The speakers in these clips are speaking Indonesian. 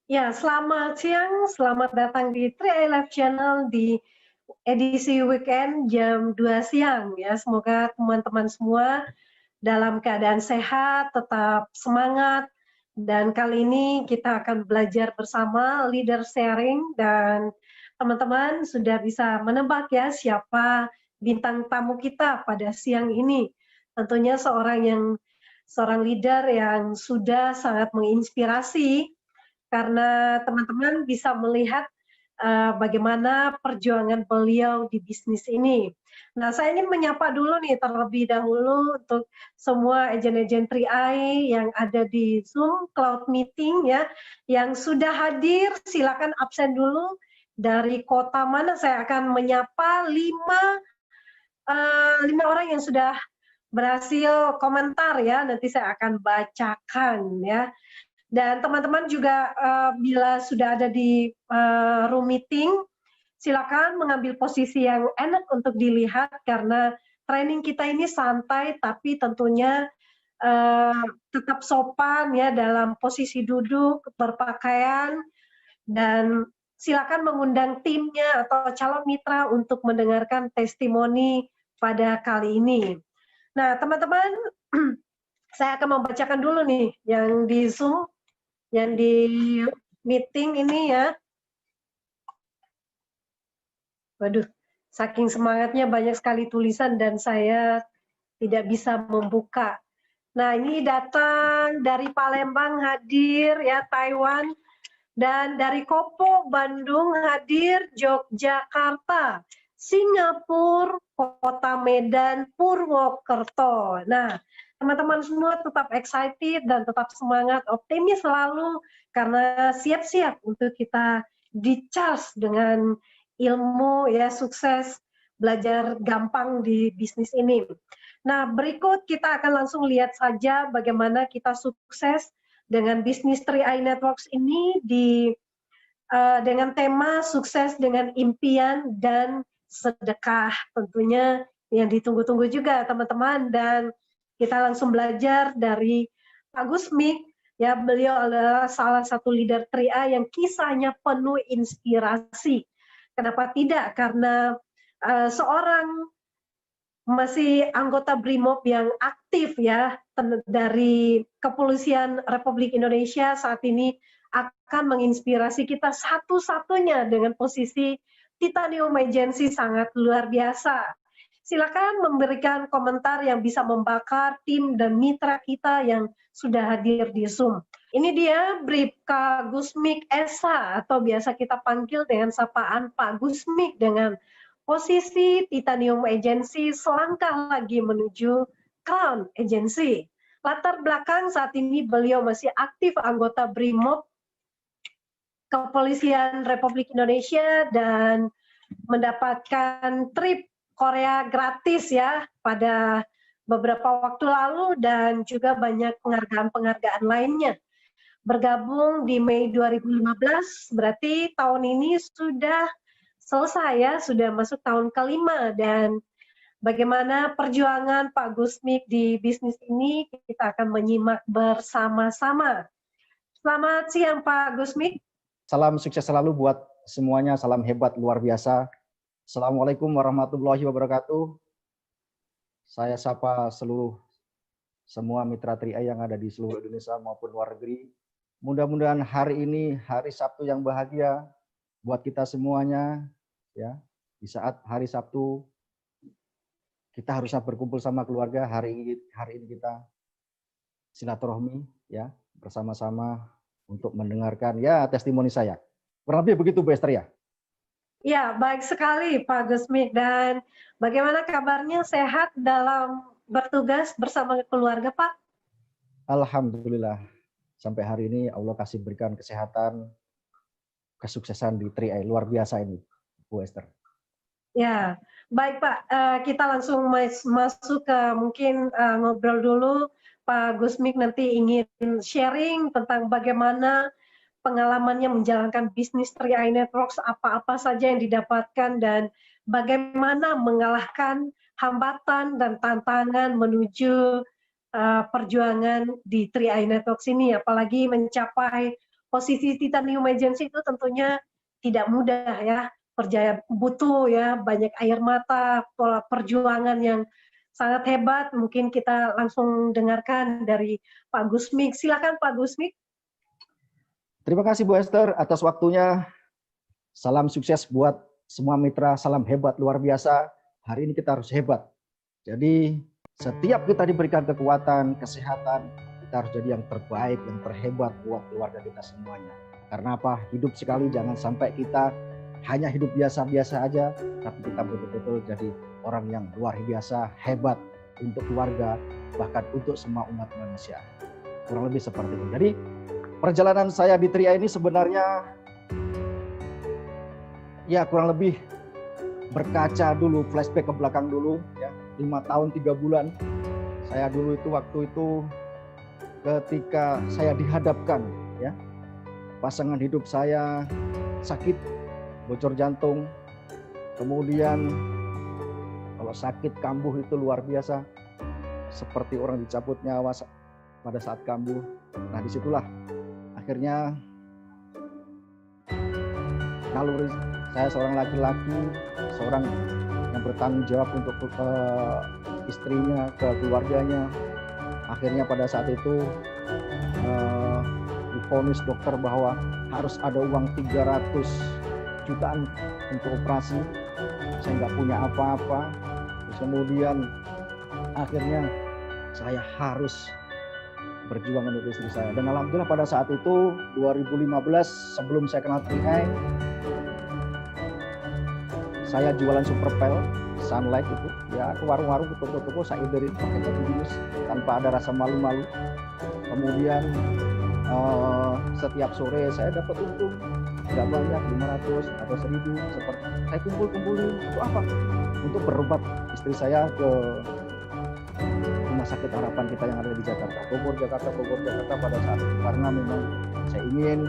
Ya, selamat siang, selamat datang di 3i Live Channel di edisi weekend jam 2 siang ya. Semoga teman-teman semua dalam keadaan sehat, tetap semangat, dan kali ini kita akan belajar bersama leader sharing dan teman-teman sudah bisa menebak ya siapa bintang tamu kita pada siang ini. Tentunya seorang leader yang sudah sangat menginspirasi karena teman-teman bisa melihat bagaimana perjuangan beliau di bisnis ini. Nah, saya ingin menyapa dulu nih terlebih dahulu untuk semua agen-agen 3i yang ada di Zoom Cloud Meeting ya, yang sudah hadir silakan absen dulu. Dari kota mana saya akan menyapa lima orang yang sudah berhasil komentar ya, nanti saya akan bacakan ya. Dan teman-teman juga bila sudah ada di room meeting, silakan mengambil posisi yang enak untuk dilihat karena training kita ini santai tapi tentunya tetap sopan ya dalam posisi duduk, berpakaian, dan silakan mengundang timnya atau calon mitra untuk mendengarkan testimoni pada kali ini. Nah, teman-teman, saya akan membacakan dulu nih yang di Zoom, yang di meeting ini ya. Waduh, saking semangatnya banyak sekali tulisan dan saya tidak bisa membuka. Nah, ini datang dari Palembang hadir ya, Taiwan, dan dari Kopo, Bandung hadir, Yogyakarta, Singapura, Kota Medan, Purwokerto. Nah, teman-teman semua tetap excited dan tetap semangat, optimis selalu karena siap-siap untuk kita di-charge dengan ilmu ya, sukses, belajar gampang di bisnis ini. Nah, berikut kita akan langsung lihat saja bagaimana kita sukses dengan bisnis 3i Networks ini dengan tema sukses dengan impian dan sedekah. Tentunya yang ditunggu-tunggu juga teman-teman, dan kita langsung belajar dari Pak Gusmik. Ya, beliau adalah salah satu leader 3i yang kisahnya penuh inspirasi. Kenapa tidak? Karena seorang masih anggota BRIMOB yang aktif ya dari Kepolisian Republik Indonesia saat ini akan menginspirasi kita satu-satunya dengan posisi Titanium Agency sangat luar biasa. Silakan memberikan komentar yang bisa membakar tim dan mitra kita yang sudah hadir di Zoom. Ini dia Bribka Gusmik Esa atau biasa kita panggil dengan sapaan Pak Gusmik dengan posisi Titanium Agency selangkah lagi menuju Crown Agency. Latar belakang saat ini beliau masih aktif anggota BRIMOB Kepolisian Republik Indonesia dan mendapatkan trip Korea gratis ya pada beberapa waktu lalu dan juga banyak penghargaan-penghargaan lainnya. Bergabung di Mei 2015, berarti tahun ini sudah selesai ya, sudah masuk tahun kelima, dan bagaimana perjuangan Pak Gusmik di bisnis ini kita akan menyimak bersama-sama. Selamat siang Pak Gusmik. Salam sukses selalu buat semuanya, salam hebat luar biasa. Assalamualaikum warahmatullahi wabarakatuh. Saya sapa semua mitra 3i yang ada di seluruh Indonesia maupun luar negeri. Mudah-mudahan hari ini hari Sabtu yang bahagia buat kita semuanya ya. Di saat hari Sabtu kita harusnya berkumpul sama keluarga, hari ini kita silaturahmi ya bersama-sama untuk mendengarkan ya testimoni saya. Kurang lebih begitu Bu Esther ya. Ya, baik sekali Pak Gusmik. Dan bagaimana kabarnya, sehat dalam bertugas bersama keluarga Pak? Alhamdulillah, sampai hari ini Allah kasih berikan kesehatan, kesuksesan di 3i, luar biasa ini Bu Esther. Ya, baik Pak, kita langsung masuk ke mungkin ngobrol dulu. Pak Gusmik nanti ingin sharing tentang bagaimana pengalamannya menjalankan bisnis 3i Networks, apa-apa saja yang didapatkan dan bagaimana mengalahkan hambatan dan tantangan menuju perjuangan di 3i Networks ini, apalagi mencapai posisi titanium emergency itu tentunya tidak mudah ya, butuh ya banyak air mata, pola perjuangan yang sangat hebat. Mungkin kita langsung dengarkan dari Pak Gusmik. Silakan Pak Gusmik. Terima kasih Bu Esther atas waktunya. Salam sukses buat semua mitra, salam hebat luar biasa. Hari ini kita harus hebat. Jadi setiap kita diberikan kekuatan, kesehatan, kita harus jadi yang terbaik, yang terhebat buat keluarga kita semuanya. Karena apa? Hidup sekali, jangan sampai kita hanya hidup biasa-biasa aja, tapi kita betul-betul jadi orang yang luar biasa, hebat untuk keluarga, bahkan untuk semua umat manusia. Kurang lebih seperti itu. Jadi perjalanan saya di TRIAI ini sebenarnya ya kurang lebih berkaca dulu, flashback ke belakang dulu ya, 5 tahun 3 bulan. Saya dulu itu waktu itu ketika saya dihadapkan ya, pasangan hidup saya sakit, bocor jantung. Kemudian kalau sakit kambuh itu luar biasa, seperti orang dicabut nyawa pada saat kambuh. Nah disitulah akhirnya naluri saya seorang laki-laki, seorang yang bertanggung jawab untuk istrinya, ke keluarganya. Akhirnya pada saat itu divonis dokter bahwa harus ada uang 300 jutaan untuk operasi. Saya nggak punya apa-apa. Terus kemudian akhirnya saya harus berjuang untuk istri saya. Dan alhamdulillah pada saat itu 2015 sebelum saya kenal TRIAI, saya jualan Superpel, Sunlight itu, ya ke warung-warung, ke toko-toko, saya edarin pakai baju dinas tanpa ada rasa malu-malu. Kemudian setiap sore saya dapat untung, nggak banyak, 500 atau 1000, seperti saya kumpul-kumpulin. Untuk apa? Untuk berobat istri saya ke Rumah Sakit Harapan kita yang ada di Jakarta, Bogor Jakarta pada saat itu. Karena memang saya ingin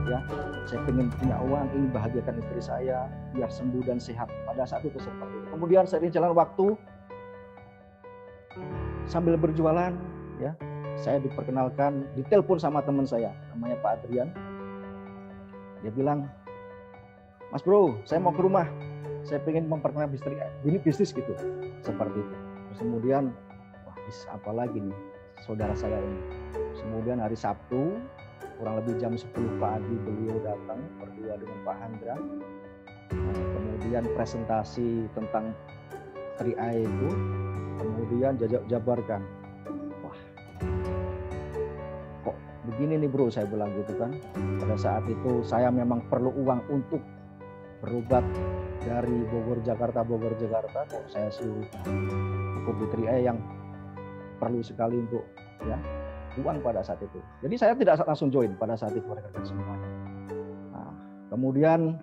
ya, saya ingin punya uang, ingin bahagiakan istri saya biar sembuh dan sehat. Pada saat itu seperti itu. Kemudian seiring jalan waktu, sambil berjualan ya, saya diperkenalkan, ditelepon sama teman saya namanya Pak Adrian. Dia bilang, Mas Bro, saya mau ke rumah, saya ingin memperkenalkan istri ini bisnis gitu, seperti itu. Terus kemudian wah, apa lagi nih saudara saya ini. Kemudian hari Sabtu kurang lebih jam 10 pagi beliau datang berdua dengan Pak Handra. Kemudian presentasi tentang TRIAI itu, kemudian jabarkan. Wah, kok begini nih bro, saya bilang gitu kan. Pada saat itu saya memang perlu uang untuk berobat dari Bogor Jakarta, kok saya suruh ikut di TRIAI yang perlu sekali untuk ya uang pada saat itu. Jadi saya tidak langsung join pada saat itu rekan-rekan semuanya. Nah, kemudian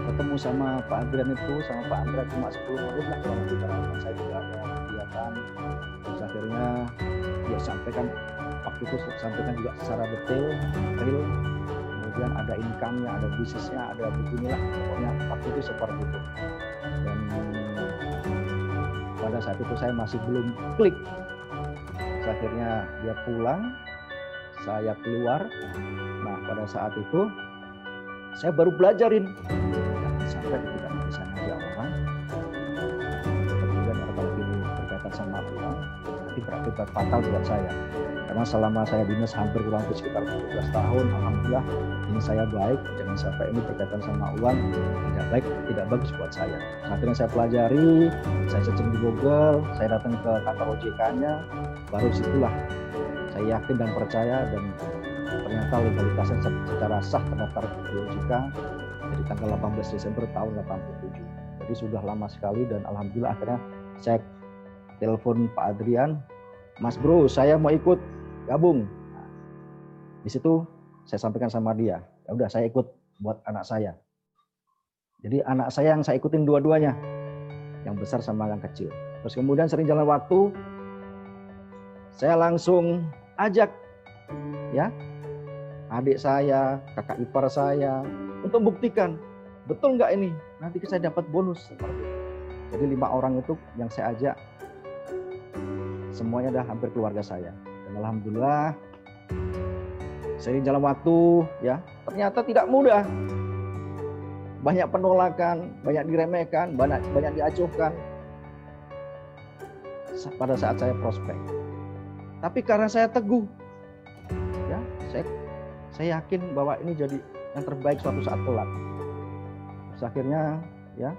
ketemu sama Pak Adrian itu, sama Pak Andra cuma 10 menit lah kalau bicara. Saya juga ada kegiatan. Terus akhirnya dia sampaikan, waktu itu sampaikan juga secara detail, real. Kemudian ada income-nya, ada bisnisnya, ada beginilah. Pokoknya waktu itu seperti itu. Dan pada saat itu saya masih belum klik. Akhirnya dia pulang, saya keluar. Nah pada saat itu saya baru belajarin, jangan sampai tidak bisa ngajak orang. Kemudian apalagi ini berkaitan sama uang, nanti berakibat fatal buat saya. Karena selama saya dinas hampir kurang lebih sekitar 12 tahun, alhamdulillah ini saya baik. Jangan sampai ini berkaitan sama uang, tidak baik, tidak bagus buat saya. Akhirnya saya pelajari, saya searching di Google, saya datang ke kantor OJK-nya, baru situlah saya yakin dan percaya, dan ternyata legalitasnya secara sah terdaftar di OJK dari tanggal 18 Desember tahun 87. Jadi sudah lama sekali, dan alhamdulillah akhirnya saya telepon Pak Adrian, Mas Bro, saya mau ikut gabung. Nah, di situ saya sampaikan sama dia, ya udah saya ikut buat anak saya. Jadi anak saya yang saya ikutin dua-duanya, yang besar sama yang kecil. Terus kemudian sering jalan waktu, saya langsung ajak ya adik saya, kakak ipar saya untuk buktikan betul nggak ini, nanti saya dapat bonus seperti itu. Jadi 5 orang itu yang saya ajak, semuanya adalah hampir keluarga saya. Dan alhamdulillah Seiring jalan waktu, ya, ternyata tidak mudah. Banyak penolakan, banyak diremehkan, banyak diacuhkan pada saat saya prospek. Tapi karena saya teguh, ya, saya yakin bahwa ini jadi yang terbaik suatu saat kelak. Terus akhirnya, ya,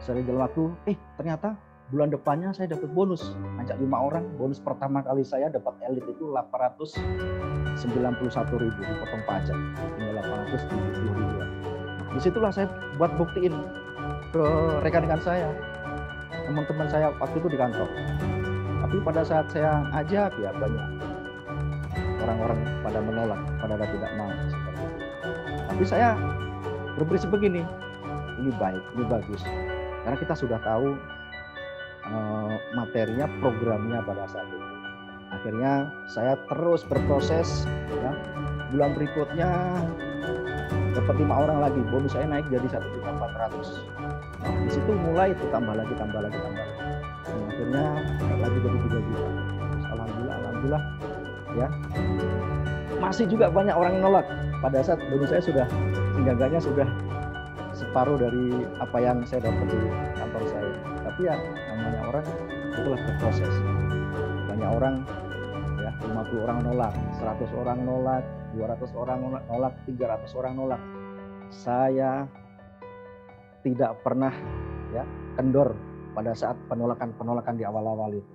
seiring jalan waktu, ternyata bulan depannya saya dapat bonus, ngajak 5 orang. Bonus pertama kali saya dapat elit itu 891.000 dipotong pajak, tinggal 870.000. Disitulah saya buat buktiin ke rekan-rekan saya, teman-teman saya waktu itu di kantor. Tapi pada saat saya ajak, ya banyak orang-orang pada menolak, pada tidak mau. Tapi saya berprinsip begini, ini baik, ini bagus. Karena kita sudah tahu materinya, programnya pada saat itu. Akhirnya saya terus berproses, ya. Bulan berikutnya dapat 5 orang lagi, bonus saya naik jadi 1.400.000. Nah, di situ mulai itu tambah lagi. Dan akhirnya naik lagi jadi 3 juta. Terus alhamdulillah, ya. Masih juga banyak orang yang nolak. Pada saat bonus saya sudah, seenggaknya sudah separuh dari apa yang saya dapat di kantor saya. Tapi ya namanya orang itulah berproses. Banyak orang, ya, 50 orang nolak, 100 orang nolak, 200 orang nolak, 300 orang nolak. Saya tidak pernah, ya, kendor pada saat penolakan di awal-awal itu.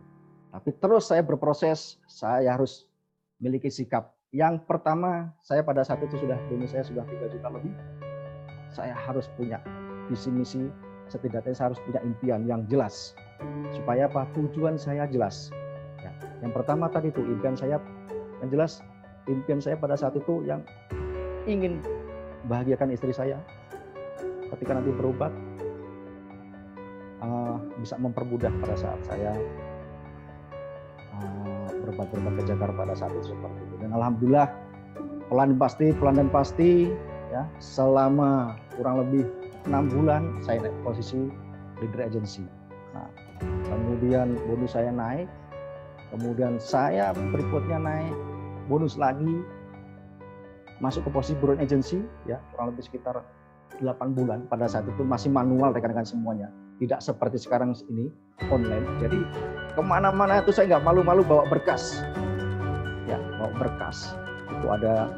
Tapi terus saya berproses, saya harus memiliki sikap. Yang pertama, saya pada saat itu bonus saya sudah 3 juta lebih. Saya harus punya visi misi, setidaknya saya harus punya impian yang jelas. Supaya apa? Tujuan saya jelas. Ya. Yang pertama tadi itu impian saya yang jelas. Impian saya pada saat itu yang ingin bahagiakan istri saya ketika nanti berobat, bisa mempermudah pada saat saya berobat ke Jakarta pada saat itu seperti itu. Dan alhamdulillah pelan dan pasti, ya, selama kurang lebih 6 bulan saya naik posisi leader agency. Nah, kemudian bonus saya naik, kemudian saya berikutnya naik bonus lagi, masuk ke posisi broad agency, ya, kurang lebih sekitar 8 bulan. Pada saat itu masih manual rekan-rekan semuanya, tidak seperti sekarang ini online. Jadi kemana-mana itu saya nggak malu-malu bawa berkas, ya, bawa berkas. Itu ada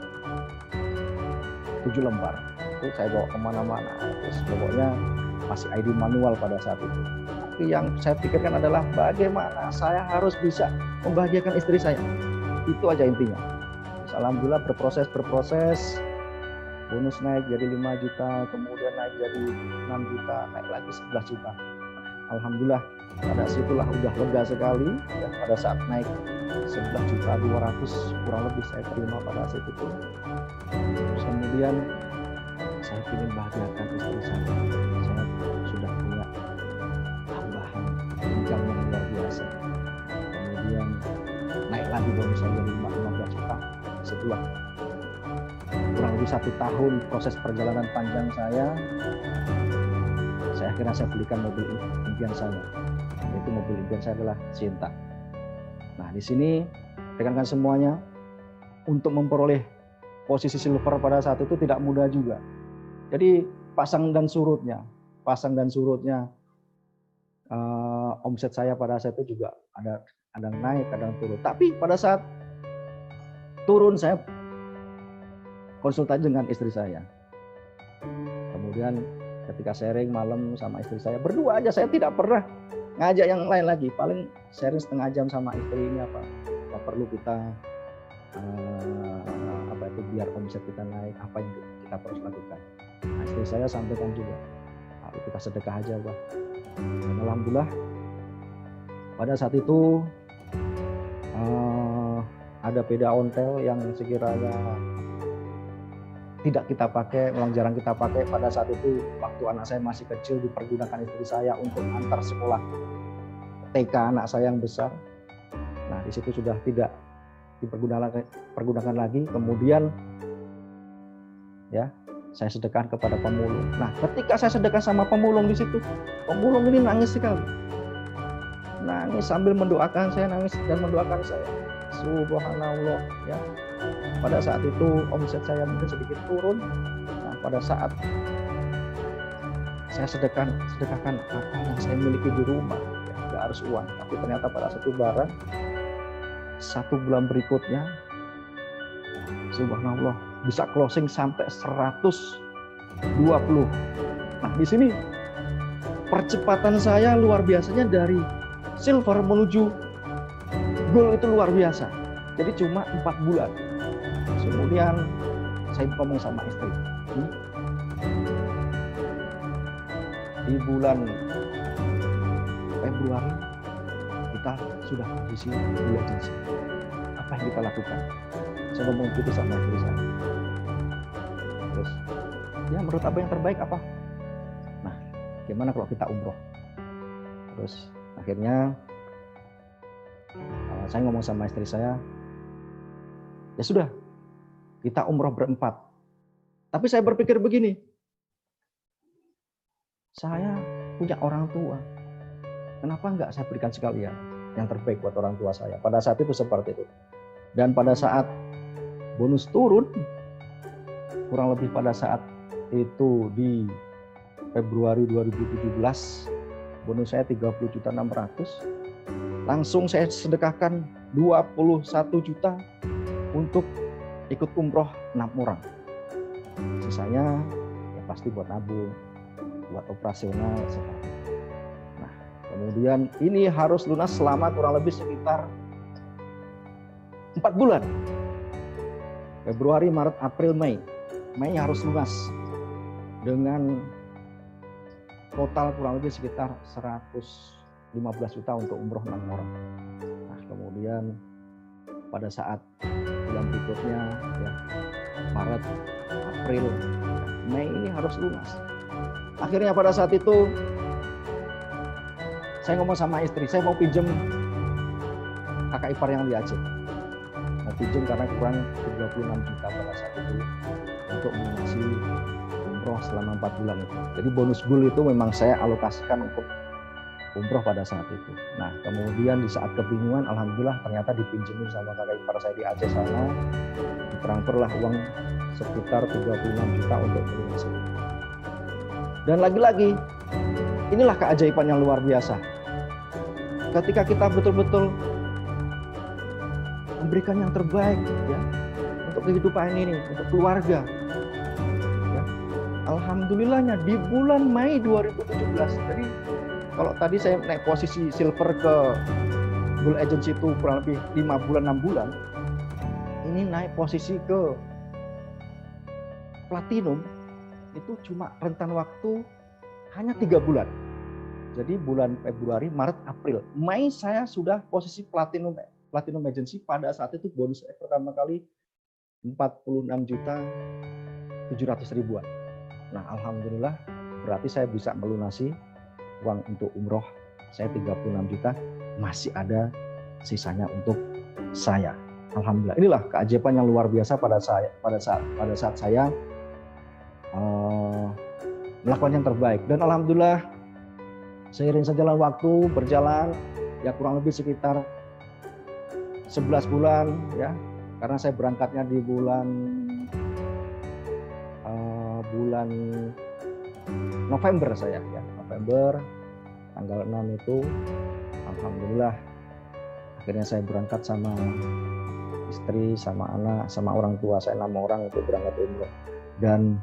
7 lembar, itu saya bawa kemana-mana. Terus pokoknya masih ID manual pada saat itu. Tapi yang saya pikirkan adalah bagaimana saya harus bisa membahagiakan istri saya. Itu aja intinya. Terus alhamdulillah berproses, bonus naik jadi 5 juta, kemudian naik jadi 6 juta, naik lagi 11 juta. Alhamdulillah pada situlah udah lega sekali, ya, pada saat naik 11.200.000 kurang lebih saya terima pada saat itu. Terus kemudian saya ingin bahagiakan istri saya sudah punya tambahan income yang luar biasa. Kemudian naik lagi bonus saya jadi 15 juta. Setelah kurang lebih 1 tahun proses perjalanan panjang saya akhirnya saya belikan mobil impian saya. Yaitu mobil impian saya adalah Sienta. Nah, di sini rekan-rekan semuanya, untuk memperoleh posisi silver pada saat itu tidak mudah juga. Jadi pasang dan surutnya, omset saya pada saat itu juga ada naik, kadang turun. Tapi pada saat turun saya konsultasi dengan istri saya. Kemudian ketika sharing malam sama istri saya, berdua aja, saya tidak pernah ngajak yang lain lagi. Paling sharing setengah jam sama istri, ini apa perlu kita biar omset kita naik, apa yang kita terus lakukan. Nah, istri saya sampaikan juga, kita sedekah aja, Pak. Dan alhamdulillah pada saat itu ada peda ontel yang sekiranya tidak kita pakai, memang jarang kita pakai. Pada saat itu waktu anak saya masih kecil dipergunakan istri saya untuk antar sekolah TK anak saya yang besar. Nah, di situ sudah tidak dipergunakan lagi. Kemudian ya saya sedekahkan kepada pemulung. Nah, ketika saya sedekah sama pemulung di situ, pemulung ini nangis sekali. Nangis sambil mendoakan saya, nangis dan mendoakan saya. Subhanallah, ya. pada saat itu omset saya mungkin sedikit turun. Nah, pada saat saya sedekahkan apa yang saya miliki di rumah, ya, nggak harus uang, tapi ternyata pada satu barang, 1 bulan berikutnya, subhanallah, bisa closing sampai 120. Nah, di sini percepatan saya luar biasanya dari silver menuju gold itu luar biasa. Jadi cuma 4 bulan. Kemudian saya ngomong sama istri, di bulan Februari kita sudah posisi di agensi. Apa yang kita lakukan? Saya ngomong gitu sama istri saya. Terus, ya menurut apa yang terbaik apa? Nah, gimana kalau kita umroh? Terus akhirnya saya ngomong sama istri saya, ya sudah, kita umroh berempat. Tapi saya berpikir begini, saya punya orang tua, kenapa enggak saya berikan sekalian yang terbaik buat orang tua saya? Pada saat itu seperti itu. Dan pada saat bonus turun, kurang lebih pada saat itu di Februari 2017, bonus saya 30.600.000. Langsung saya sedekahkan 21 juta untuk ikut umroh 6 orang. Sisanya ya pasti buat nabung, buat operasional. Nah, kemudian ini harus lunas selama kurang lebih sekitar 4 bulan. Februari, Maret, April, Mei. Mei harus lunas dengan total kurang lebih sekitar 115 juta untuk umroh 6 orang. Nah, kemudian pada saat bulan berikutnya, ya, Maret, April, Mei ini harus lunas. Akhirnya pada saat itu saya ngomong sama istri, saya mau pinjam kakak ipar yang di Aceh. Mau pinjam karena kurang 36 juta pada saat itu untuk melunasi umroh selama 4 bulan itu. Jadi bonus gold itu memang saya alokasikan untuk umroh pada saat itu. Nah, kemudian di saat kebingungan, alhamdulillah ternyata dipinjemin sama kakak ipar saya di Aceh sana, ditransferlah uang sekitar 36 juta untuk melunasi. Dan lagi-lagi, inilah keajaiban yang luar biasa. Ketika kita betul-betul memberikan yang terbaik, ya, untuk kehidupan ini, untuk keluarga. Ya. Alhamdulillahnya di bulan Mei 2017, jadi kalau tadi saya naik posisi silver ke gold agency itu kurang lebih 5 bulan, 6 bulan, ini naik posisi ke platinum, itu cuma rentan waktu hanya 3 bulan. Jadi bulan Februari, Maret, April, Mei saya sudah posisi platinum agency. Pada saat itu bonus saya pertama kali 46.700.000-an. Nah, alhamdulillah berarti saya bisa melunasi uang untuk umroh saya 36 juta, masih ada sisanya untuk saya. Alhamdulillah. Inilah keajaiban yang luar biasa pada saat saya melakukan yang terbaik. Dan alhamdulillah seiring sejalan waktu berjalan, ya kurang lebih sekitar 11 bulan, ya, karena saya berangkatnya di bulan November saya, ya, November tanggal 6 itu, alhamdulillah akhirnya saya berangkat sama istri, sama anak, sama orang tua saya 6 orang untuk berangkat umroh. Dan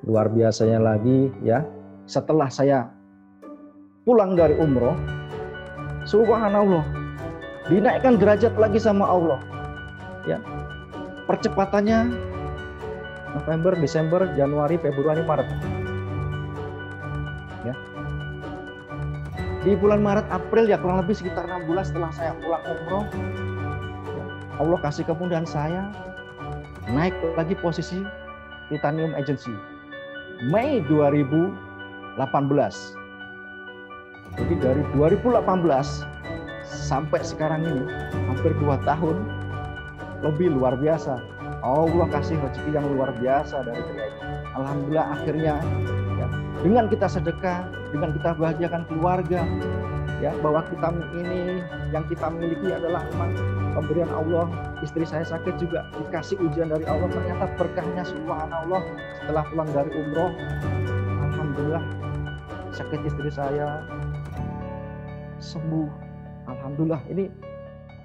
luar biasanya lagi, ya, setelah saya pulang dari umroh, subhanallah, dinaikkan derajat lagi sama Allah, ya, percepatannya November, Desember, Januari, Februari, Maret, ya. Di bulan Maret, April, ya kurang lebih sekitar 6 bulan setelah saya pulang umroh, ya, Allah kasih kemudahan saya naik lagi posisi Titanium Agency Mei 2018. Jadi dari 2018 sampai sekarang ini hampir 2 tahun lebih, luar biasa. Allah kasih rezeki yang luar biasa dari Tri. Alhamdulillah akhirnya, ya, dengan kita sedekah, dengan kita bahagiakan keluarga, ya, bahwa kita ini yang kita miliki adalah memang pemberian Allah, istri saya sakit juga dikasih ujian dari Allah, ternyata berkahnya subhanallah setelah pulang dari umroh, alhamdulillah sakit istri saya sembuh. Alhamdulillah, ini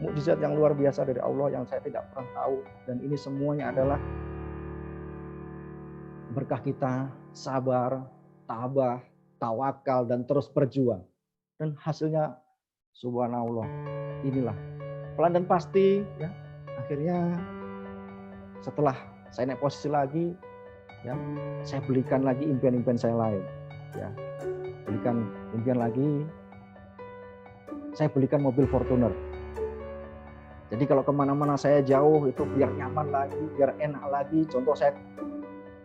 mukjizat yang luar biasa dari Allah yang saya tidak pernah tahu, dan ini semuanya adalah berkah kita sabar, tabah, tawakal, dan terus berjuang. Dan hasilnya subhanallah, inilah pelan dan pasti ya. Akhirnya setelah saya naik posisi lagi ya, saya belikan lagi impian-impian saya lain ya. Belikan impian lagi, saya belikan mobil Fortuner. Jadi kalau kemana-mana saya jauh itu biar nyaman lagi, biar enak lagi. Contoh saya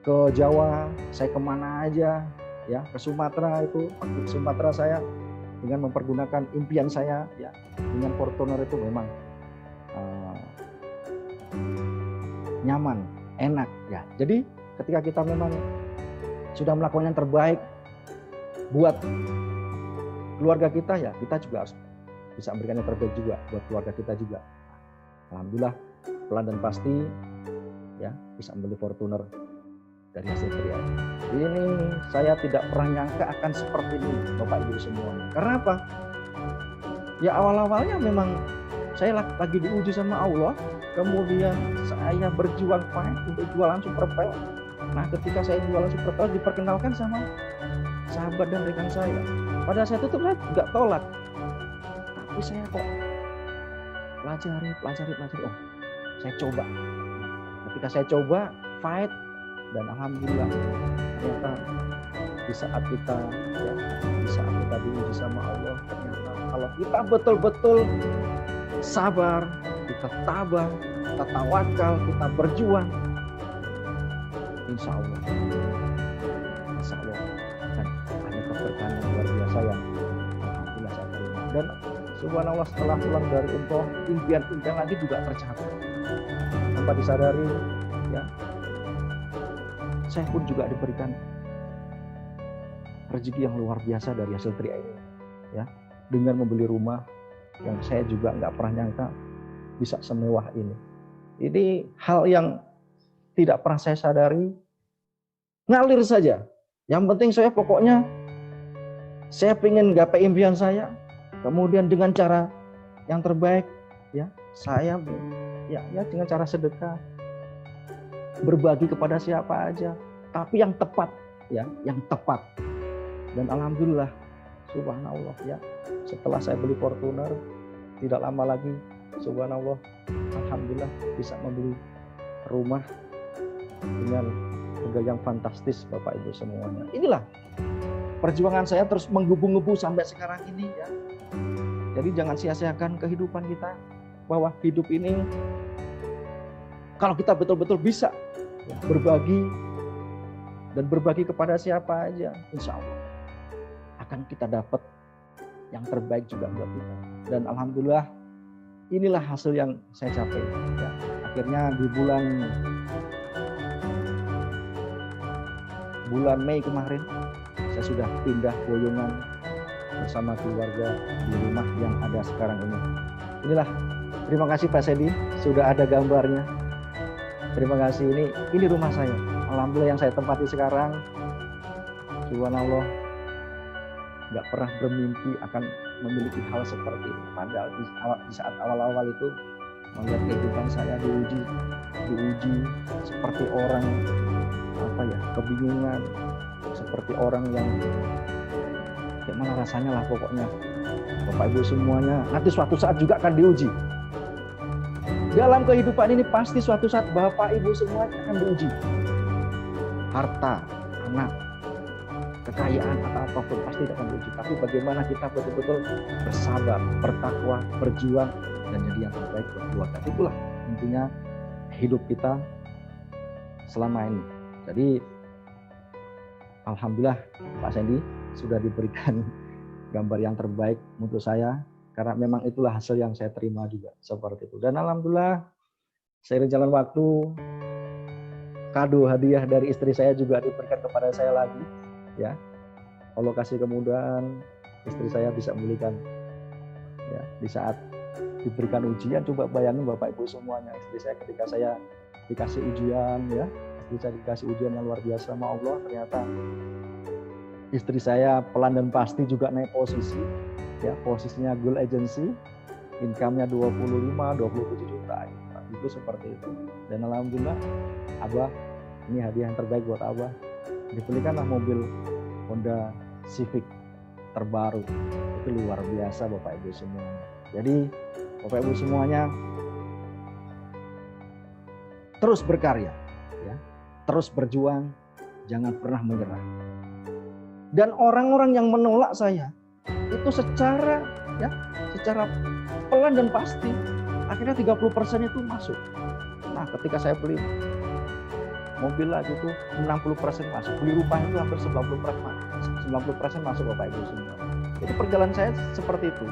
ke Jawa, saya kemana aja ya, ke Sumatera itu, ke Sumatera saya dengan mempergunakan impian saya ya, dengan Fortuner itu memang nyaman, enak ya. Jadi ketika kita memang sudah melakukan yang terbaik buat keluarga kita ya, kita juga harus bisa memberikan yang terbaik juga buat keluarga kita juga. Alhamdulillah pelan dan pasti ya bisa membeli Fortuner dari hasil Tri-ai. Ini saya tidak pernah nyangka akan seperti ini Bapak Ibu semuanya. Karena apa? Ya awal-awalnya memang saya lagi diuji sama Allah, kemudian saya berjuang untuk jualan Superpel. Nah ketika saya jualan Superpel diperkenalkan sama sahabat dan rekan saya. Pada saat itu saya nggak tolak, tapi saya kok pelajari, oh saya coba. Ketika saya coba fight, dan alhamdulillah ternyata di saat kita diuji sama Allah, ternyata kalau kita betul-betul sabar, kita tabah, kita tawakal, kita berjuang, insya Allah dan ada keberkahan yang luar biasa yang alhamdulillah saya terima. Dan subhanallah setelah pulang dari umroh, impian-impian lagi juga tercapai tanpa disadari ya. Saya pun juga diberikan rezeki yang luar biasa dari hasil Tri-ai ini ya, dengan membeli rumah yang saya juga nggak pernah nyangka bisa semewah ini. Ini hal yang tidak pernah saya sadari, ngalir saja. Yang penting saya pokoknya saya pengen gapai impian saya, kemudian dengan cara yang terbaik ya, saya ya dengan cara sedekah, berbagi kepada siapa aja, tapi yang tepat ya, yang tepat. Dan alhamdulillah subhanallah ya, setelah saya beli Fortuner tidak lama lagi subhanallah alhamdulillah bisa membeli rumah dengan harga yang fantastis Bapak Ibu semuanya. Inilah perjuangan saya terus menggebu-gebu sampai sekarang ini ya. Jadi jangan sia-siakan kehidupan kita, bahwa hidup ini kalau kita betul-betul bisa ya, berbagi dan berbagi kepada siapa aja, insya Allah akan kita dapat yang terbaik juga buat kita. Dan alhamdulillah inilah hasil yang saya capai ya. Akhirnya di bulan Mei kemarin saya sudah pindah boyongan bersama keluarga di rumah yang ada sekarang ini. Inilah, terima kasih Pak Sedi, sudah ada gambarnya. Terima kasih, ini rumah saya. Alhamdulillah yang saya tempati sekarang. Subhanallah, nggak pernah bermimpi akan memiliki hal seperti ini. Padahal di saat awal-awal itu melihat kehidupan saya diuji seperti orang kebingungan, seperti orang yang kayak mana rasanya lah pokoknya. Bapak Ibu semuanya nanti suatu saat juga akan diuji. Dalam kehidupan ini pasti suatu saat Bapak Ibu semua akan diuji. Harta, anak, kekayaan atau apapun pasti akan diuji. Tapi bagaimana kita betul-betul bersabar, bertakwa, berjuang, dan jadi yang terbaik buat keluarga. Itulah intinya hidup kita selama ini. Jadi alhamdulillah Pak Sandy sudah diberikan gambar yang terbaik untuk saya, karena memang itulah hasil yang saya terima juga seperti itu. Dan alhamdulillah seiring jalan waktu, kado hadiah dari istri saya juga diberikan kepada saya lagi ya. Allah kasih kemudahan, istri saya bisa membelikan ya di diberikan ujian. Coba bayangin Bapak Ibu semuanya, istri saya ketika saya dikasih ujian, ya, istri saya dikasih ujian yang luar biasa sama Allah, ternyata istri saya pelan dan pasti juga naik posisi, ya, posisinya Goal Agency, income-nya 25-27 juta, itu seperti itu. Dan alhamdulillah, Abah, ini hadiah yang terbaik buat Abah, dibelikanlah mobil Honda Civic terbaru. Itu luar biasa Bapak Ibu semuanya. Jadi Bapak Ibu semuanya terus berkarya, ya, terus berjuang, jangan pernah menyerah. Dan orang-orang yang menolak saya itu secara pelan dan pasti akhirnya 30% itu masuk. Nah, ketika saya beli mobil lagi itu 60% masuk, beli rumah itu hampir 90% masuk Bapak Ibu semua. Jadi perjalanan saya seperti itu.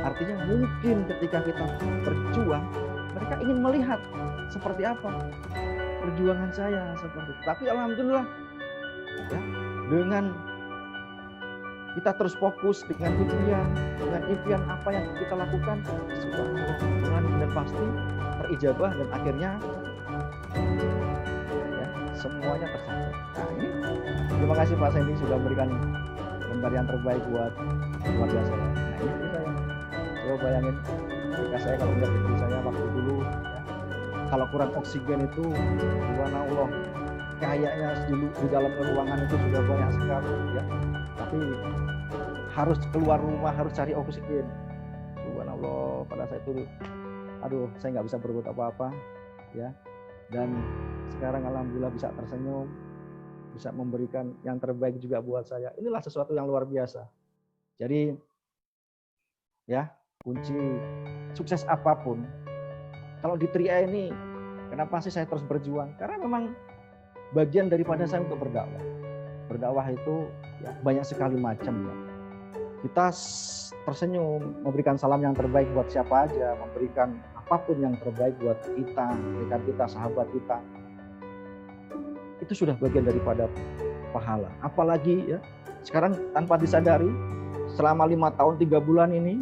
Artinya mungkin ketika kita berjuang, mereka ingin melihat seperti apa perjuangan saya seperti itu. Tapi alhamdulillah, ya, dengan kita terus fokus dengan impian apa yang kita lakukan, subhanallah, dan pasti terijabah dan akhirnya, ya, semuanya tercapai. Nah, ini terima kasih Pak Sandy sudah memberikan gambar yang terbaik buat luar biasa. Nah, ini istri saya. Coba bayangin ketika saya kalau melihat istri saya waktu dulu, ya, kalau kurang oksigen itu, subhanallah, kayaknya di dalam ruangan itu sudah banyak sekali, ya. Tapi harus keluar rumah, harus cari oksigen. Subhanallah, pada saat itu, aduh, saya nggak bisa berbuat apa-apa, ya. Dan sekarang alhamdulillah bisa tersenyum, bisa memberikan yang terbaik juga buat saya. Inilah sesuatu yang luar biasa. Jadi, ya, kunci sukses apapun, kalau di Tri-A ini, kenapa sih saya terus berjuang? Karena memang bagian daripada saya untuk berdakwah. Berdakwah itu, ya, banyak sekali macam, ya. Kita tersenyum, memberikan salam yang terbaik buat siapa aja, memberikan apapun yang terbaik buat kita, rekan kita, sahabat kita. Itu sudah bagian daripada pahala. Apalagi, ya, sekarang tanpa disadari, selama 5 tahun 3 bulan ini,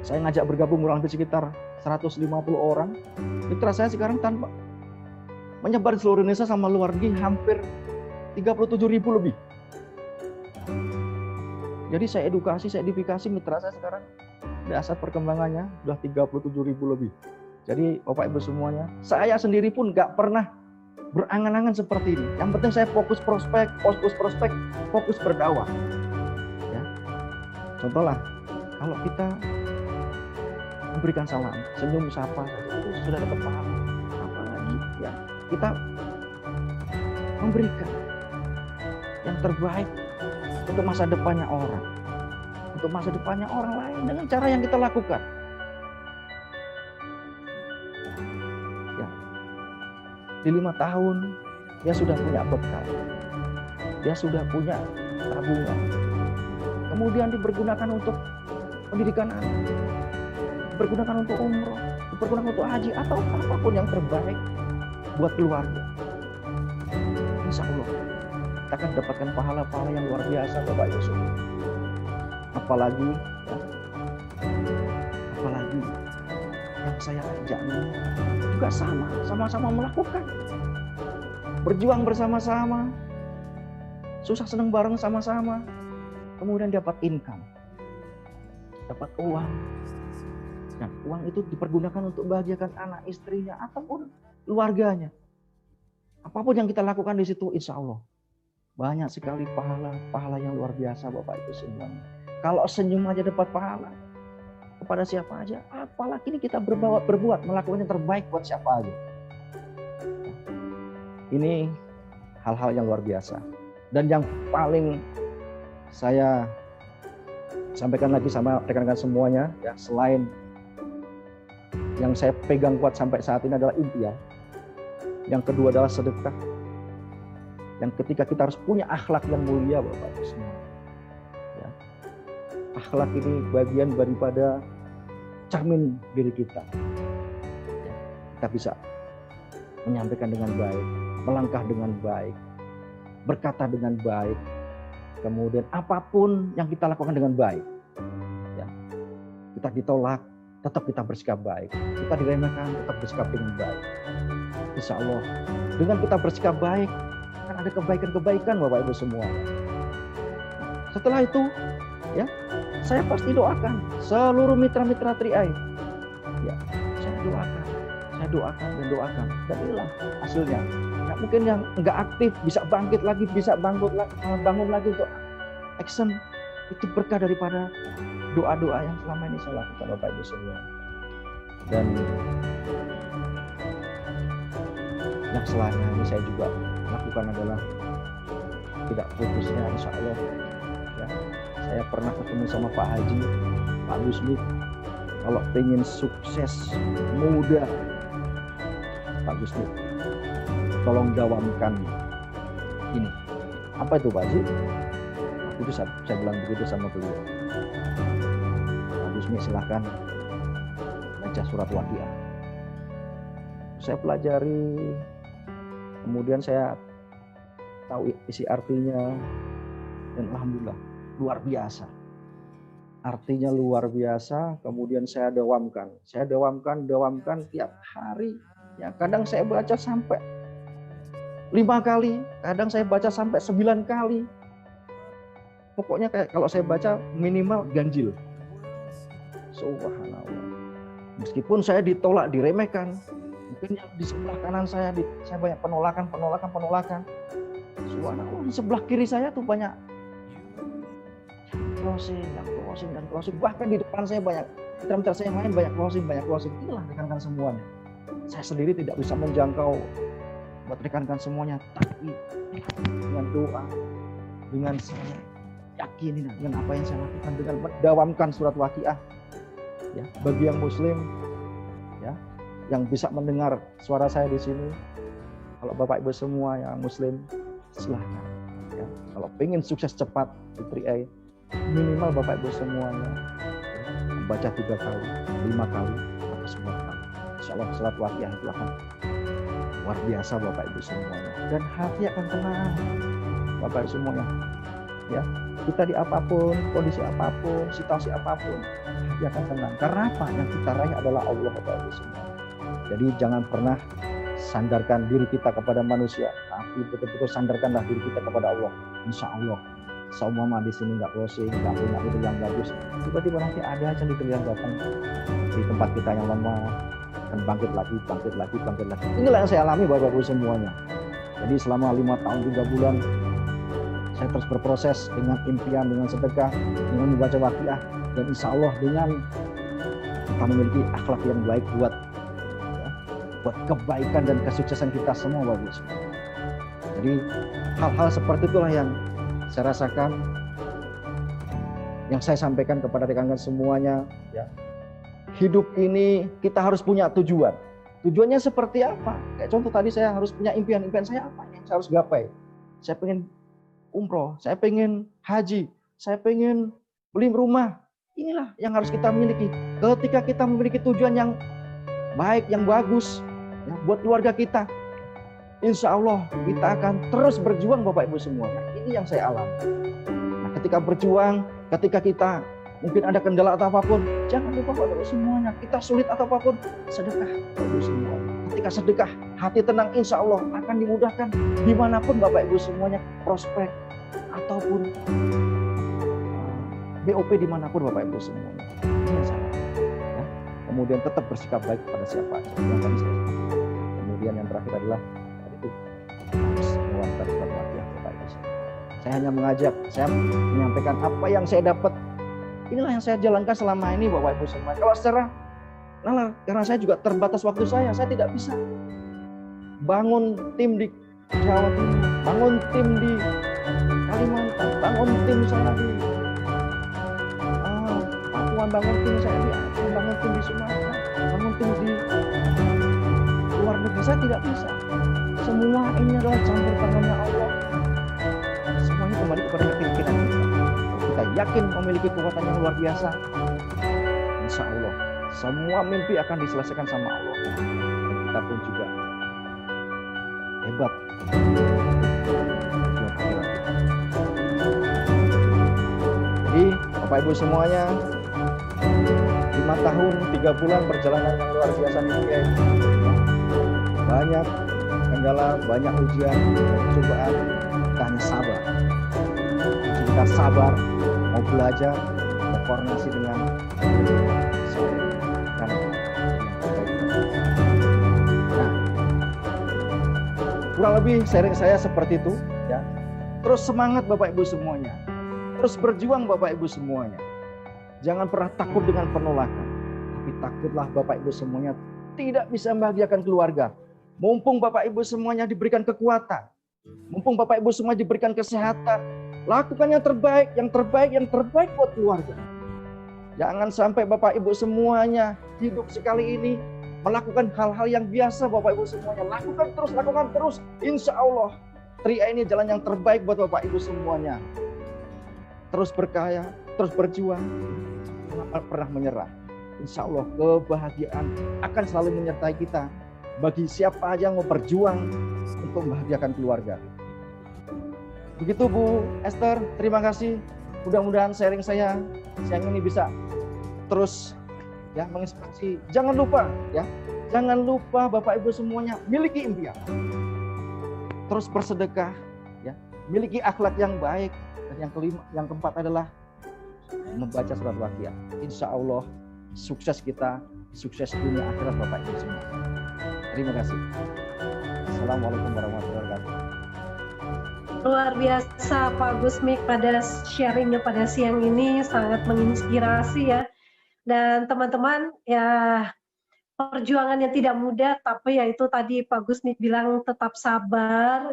saya ngajak bergabung kurang lebih sekitar 150 orang. Mitra saya sekarang tanpa menyebar di seluruh Indonesia sama luar negeri hampir 37.000 lebih. Jadi saya edukasi, saya edifikasi mitra saya sekarang dasar perkembangannya sudah 37.000 lebih. Jadi Bapak Ibu semuanya, saya sendiri pun nggak pernah berangan-angan seperti ini. Yang penting saya fokus prospek, fokus berdakwah. Ya. Contohlah, kalau kita memberikan salam, senyum, sapa, itu sudah dapat pahala. Apalagi, ya, kita memberikan yang terbaik untuk masa depannya orang, untuk masa depannya orang lain dengan cara yang kita lakukan. Ya, di 5 tahun dia sudah punya bekal, dia sudah punya tabungan, kemudian dipergunakan untuk pendidikan anak, dipergunakan untuk umroh, dipergunakan untuk haji atau apapun yang terbaik buat keluarga. Insya Allah kita akan dapatkan pahala-pahala yang luar biasa Bapak Ibu semua. Apalagi, ya, apalagi yang saya ajak juga sama-sama melakukan, berjuang bersama-sama, susah senang bareng sama-sama, kemudian dapat income, dapat uang. Nah, uang itu dipergunakan untuk bahagiakan anak, istrinya, ataupun keluarganya. Apapun yang kita lakukan di situ, insya Allah banyak sekali pahala yang luar biasa Bapak Ibu semuanya. Kalau senyum aja dapat pahala kepada siapa aja, apalagi ini kita berbuat melakukan yang terbaik buat siapa aja. Ini hal-hal yang luar biasa. Dan yang paling saya sampaikan lagi sama rekan-rekan semuanya, ya, selain yang saya pegang kuat sampai saat ini adalah impian. Yang kedua adalah sedekah. Yang ketiga kita harus punya akhlak yang mulia Bapak Ibu semua. Ya. Akhlak ini bagian daripada cermin diri kita. Ya. Kita bisa menyampaikan dengan baik, melangkah dengan baik, berkata dengan baik, kemudian apapun yang kita lakukan dengan baik. Ya. Kita ditolak, tetap kita bersikap baik. Kita diremehkan, tetap bersikap dengan baik. Insya Allah, dengan kita bersikap baik, akan ada kebaikan-kebaikan Bapak Ibu semua. Setelah itu, ya, saya pasti doakan seluruh mitra-mitra Tri-Eye. Ya, saya doakan dan doakan. Dan inilah hasilnya. Ya, mungkin yang nggak aktif bisa bangkit lagi, bisa bangun lagi untuk action. Itu berkah daripada doa-doa yang selama ini saya lakukan Bapak Ibu semua. Dan yang selanjutnya ini saya juga lakukan adalah tidak putusnya insya Allah. Ya, saya pernah ketemu sama Pak Haji, Pak Gusmi. Kalau pengen sukses muda, Pak Gusmi, tolong dawamkan ini. Apa itu Pak Haji? Itu saya bilang begitu sama beliau. Pak Gusmi silahkan baca surat Waqiah. Saya pelajari, kemudian saya tahu isi artinya, dan alhamdulillah luar biasa. Artinya luar biasa. Kemudian saya dawamkan tiap hari. Ya, kadang saya baca sampai 5 kali, kadang saya baca sampai 9 kali. Pokoknya kayak kalau saya baca minimal ganjil. Subhanallah. Meskipun saya ditolak, diremehkan, mungkin yang di sebelah kanan saya banyak penolakan. Subhanallah, di sebelah kiri saya tuh banyak closing. Bahkan di depan saya banyak mitra-mitra saya yang lain banyak closing. Inilah rekan-rekan semuanya. Saya sendiri tidak bisa menjangkau buat rekan-rekan semuanya, tapi dengan doa, dengan saya yakin dengan apa yang saya lakukan, dengan mendawamkan surat Waqiah. Ya, bagi yang muslim, ya, yang bisa mendengar suara saya di sini, kalau Bapak Ibu semua yang muslim, silahkan. Ya, kalau pengen sukses cepat di Tri-Eye, minimal Bapak Ibu semuanya membaca 3 kali, 5 kali, atau 10 kali. Insya Allah surat Waqiah itu akan luar biasa Bapak Ibu semuanya. Dan hati akan tenang Bapak Ibu semuanya. Ya, kita di apapun, kondisi apapun, situasi apapun, hati akan tenang. Karena apa? Yang kita raih adalah Allah Bapak Ibu semua. Jadi jangan pernah sandarkan diri kita kepada manusia, tapi betul-betul sandarkanlah diri kita kepada Allah. Insya Allah, seumpama di sini nggak closing, nggak punya leader yang bagus, tiba-tiba nanti ada aja leader yang datang di tempat kita yang lemah, dan bangkit lagi. Inilah yang saya alami Bapak Ibu semuanya. Jadi selama 5 tahun 3 bulan saya terus berproses dengan impian, dengan sedekah, dengan membaca Waqiah, dan insya Allah dengan kita memiliki akhlak yang baik buat kebaikan dan kesuksesan kita semua Bapak Ibu. Jadi hal-hal seperti itulah yang saya rasakan, yang saya sampaikan kepada rekan-rekan semuanya. Ya, hidup ini kita harus punya tujuan. Tujuannya seperti apa? Kayak contoh tadi, saya harus punya impian saya apa yang saya harus gapai. Saya pengen umroh, saya pengen haji, saya pengen beli rumah. Inilah yang harus kita miliki. Ketika kita memiliki tujuan yang baik, yang bagus, ya, buat keluarga kita, insya Allah kita akan terus berjuang Bapak Ibu semua. Nah, ini yang saya alami. Nah, ketika berjuang, ketika kita mungkin ada kendala atau apapun, jangan lupa Bapak Ibu semuanya, kita sulit atau apapun, sedekah Bapak Ibu semua. Ketika sedekah, hati tenang, insya Allah akan dimudahkan dimanapun Bapak Ibu semuanya, prospek ataupun BOP dimanapun Bapak Ibu semuanya. Ini yang saya lakukan. Ya. Kemudian tetap bersikap baik pada siapa saja. Yang tadi saya sampaikan. Kemudian yang terakhir adalah itu harus menguatkan surat Waqiah Bapak Ibu. Saya hanya mengajak, saya menyampaikan apa yang saya dapat. Inilah yang saya jalankan selama ini Bapak Ibu semua. Kalau secara nalar, karena saya juga terbatas waktu saya tidak bisa bangun tim di Jawa Timur, bangun tim di Kalimantan, bangun tim saya di Papua, bangun tim saya di Aceh, bangun tim di Sumatera, bangun tim di luar negeri. Saya tidak bisa. Semua ini adalah campur tangannya Allah. Semuanya kembali kepada keyakinan kita. Kita yakin memiliki kekuatan yang luar biasa, insya Allah semua mimpi akan diselesaikan sama Allah. Dan kita pun juga hebat. Jadi Bapak Ibu semuanya, 5 tahun 3 bulan perjalanan yang luar biasa di Tria ini. Banyak kendala, banyak ujian, cobaan, kita hanya sabar. Kita sabar, mau belajar, berkoordinasi dengan kurang lebih sharing saya seperti itu, ya. Terus semangat Bapak Ibu semuanya. Terus berjuang Bapak Ibu semuanya. Jangan pernah takut dengan penolakan. Tapi takutlah Bapak Ibu semuanya tidak bisa membahagiakan keluarga. Mumpung Bapak Ibu semuanya diberikan kekuatan. Mumpung Bapak Ibu semua diberikan kesehatan. Lakukan yang terbaik, yang terbaik, yang terbaik buat keluarga. Jangan sampai Bapak Ibu semuanya hidup sekali ini melakukan hal-hal yang biasa Bapak Ibu semuanya. Lakukan terus. Insya Allah Tria ini jalan yang terbaik buat Bapak Ibu semuanya. Terus berkarya, terus berjuang, jangan pernah menyerah. Insya Allah kebahagiaan akan selalu menyertai kita. Bagi siapa aja yang mau berjuang untuk membahagiakan keluarga. Begitu Bu Esther, terima kasih. Mudah-mudahan sharing saya siang ini bisa terus ya menginspirasi. Jangan lupa Bapak Ibu semuanya miliki impian. Terus bersedekah, ya, miliki akhlak yang baik. Dan yang keempat adalah membaca surat Waqiah. Insya Allah sukses kita, sukses dunia akhirat Bapak Ibu semua. Terima kasih. Assalamualaikum warahmatullahi wabarakatuh. Luar biasa Pak Gusmik pada sharingnya pada siang ini, sangat menginspirasi ya. Dan teman-teman ya, perjuangan yang tidak mudah, tapi ya itu tadi Pak Gusmik bilang tetap sabar,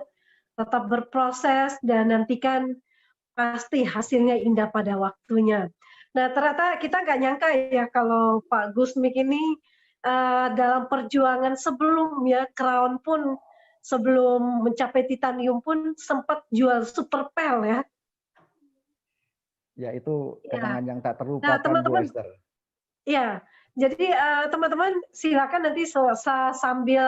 tetap berproses, dan nantikan pasti hasilnya indah pada waktunya. Nah ternyata kita nggak nyangka ya kalau Pak Gusmik ini dalam perjuangan sebelum ya Crown pun, sebelum mencapai titanium pun sempat jual super pel ya. Ya itu kenangan yang tak Nah terlupakan teman-teman, Bu Esther. ya, jadi teman-teman silakan nanti sambil